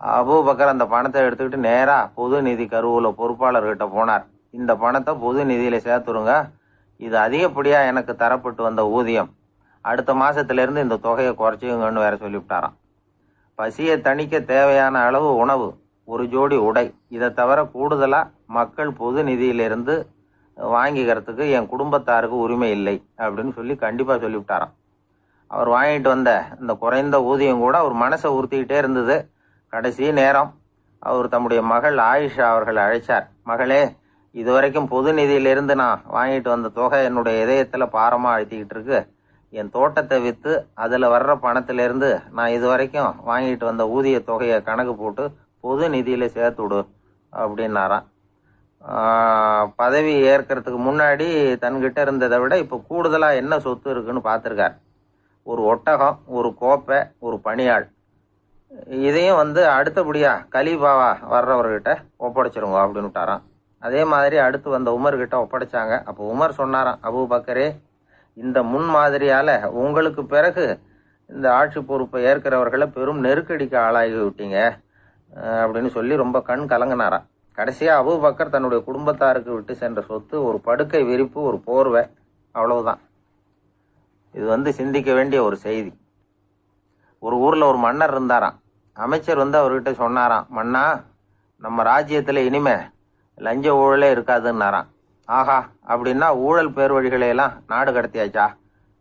Speaker 2: அபூபக்கர் அந்த பணத்தை எடுத்துக்கிட்டு நேரா பொது நிதி கருவூல பொறுப்பாளர்கிட்ட போனார். இந்த பணத்தை பொது நிதியில சேர்த்துருங்க, இது அதிகப்படியா எனக்கு தரப்பட்டு வந்த ஊதியம், அடுத்த மாசத்துல இருந்து இந்த தொகையை குறைச்சிங்கன்னு வேற சொல்லிவிட்டாராம். பசியை தணிக்க தேவையான அளவு உணவு, ஒரு ஜோடி உடை, இதை தவிர கூடுதலா மக்கள் பொது நிதியிலிருந்து வாங்கிக்கிறதுக்கு என் குடும்பத்தாருக்கு உரிமை இல்லை அப்படின்னு சொல்லி கண்டிப்பா சொல்லிவிட்டாராம். அவர் வாங்கிட்டு வந்த இந்த குறைந்த ஊதியம் கூட அவர் மனசை உறுத்திக்கிட்டே இருந்தது. கடைசி நேரம் அவர் தம்முடைய மகள் ஆயிஷா அவர்களை அழைச்சார். மகளே, இதுவரைக்கும் பொது நிதியிலிருந்து நான் வாங்கிட்டு வந்த தொகை என்னுடைய இதயத்துல பாரமா அழுத்திக்கிட்டு இருக்கு. என் தோட்டத்தை வித்து அதுல வர்ற பணத்திலிருந்து நான் இதுவரைக்கும் வாங்கிட்டு வந்த ஊதிய தொகையை கணக்கு போட்டு பொது நிதியில சேர்த்து விடு அப்படின்னாராம். பதவி ஏற்கிறதுக்கு முன்னாடி தன்கிட்ட இருந்ததை விட இப்ப கூடுதலா என்ன சொத்து இருக்குன்னு பார்த்திருக்கார். ஒரு ஒட்டகம், ஒரு கோப்பை, ஒரு பணியாள். இதையும் அடுத்தபடியா கலீஃபாவா வர்றவர்கிட்ட ஒப்படைச்சிருங்க அப்படின்னு விட்டாராம். அதே மாதிரி அடுத்து வந்த உமர்கிட்ட ஒப்படைச்சாங்க. அப்போ உமர் சொன்னாராம், அபூபக்கரே, இந்த முன்மாதிரியால உங்களுக்கு பிறகு இந்த ஆட்சி பொறுப்பை ஏற்கிறவர்களை பெரும் நெருக்கடிக்கு ஆளாகி விட்டீங்க அப்படின்னு சொல்லி ரொம்ப கண் கலங்கினாராம். கடைசியா அபூபக்கர் தன்னுடைய குடும்பத்தாருக்கு விட்டு சென்ற சொத்து ஒரு படுக்கை விரிப்பு, ஒரு போர்வை, அவ்வளவுதான். இது சிந்திக்க வேண்டிய ஒரு செய்தி. ஒரு ஊர்ல ஒரு மன்னர் இருந்தாராம். அமைச்சர் அவர்கிட்ட சொன்னாராம், மன்னா, நம்ம ராஜ்யத்துல இனிமே லஞ்ச ஊழலே இருக்காதுன்னாராம். ஆஹா, அப்படின்னா ஊழல் பேர் வழிகளை எல்லாம் நாடு கடத்தியாச்சா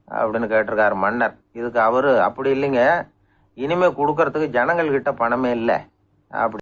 Speaker 2: அப்படின்னு கேட்டிருக்காரு மன்னர். இதுக்கு அவரு, அப்படி இல்லைங்க, இனிமே கொடுக்கறதுக்கு ஜனங்கள் கிட்ட பணமே இல்லை அப்படி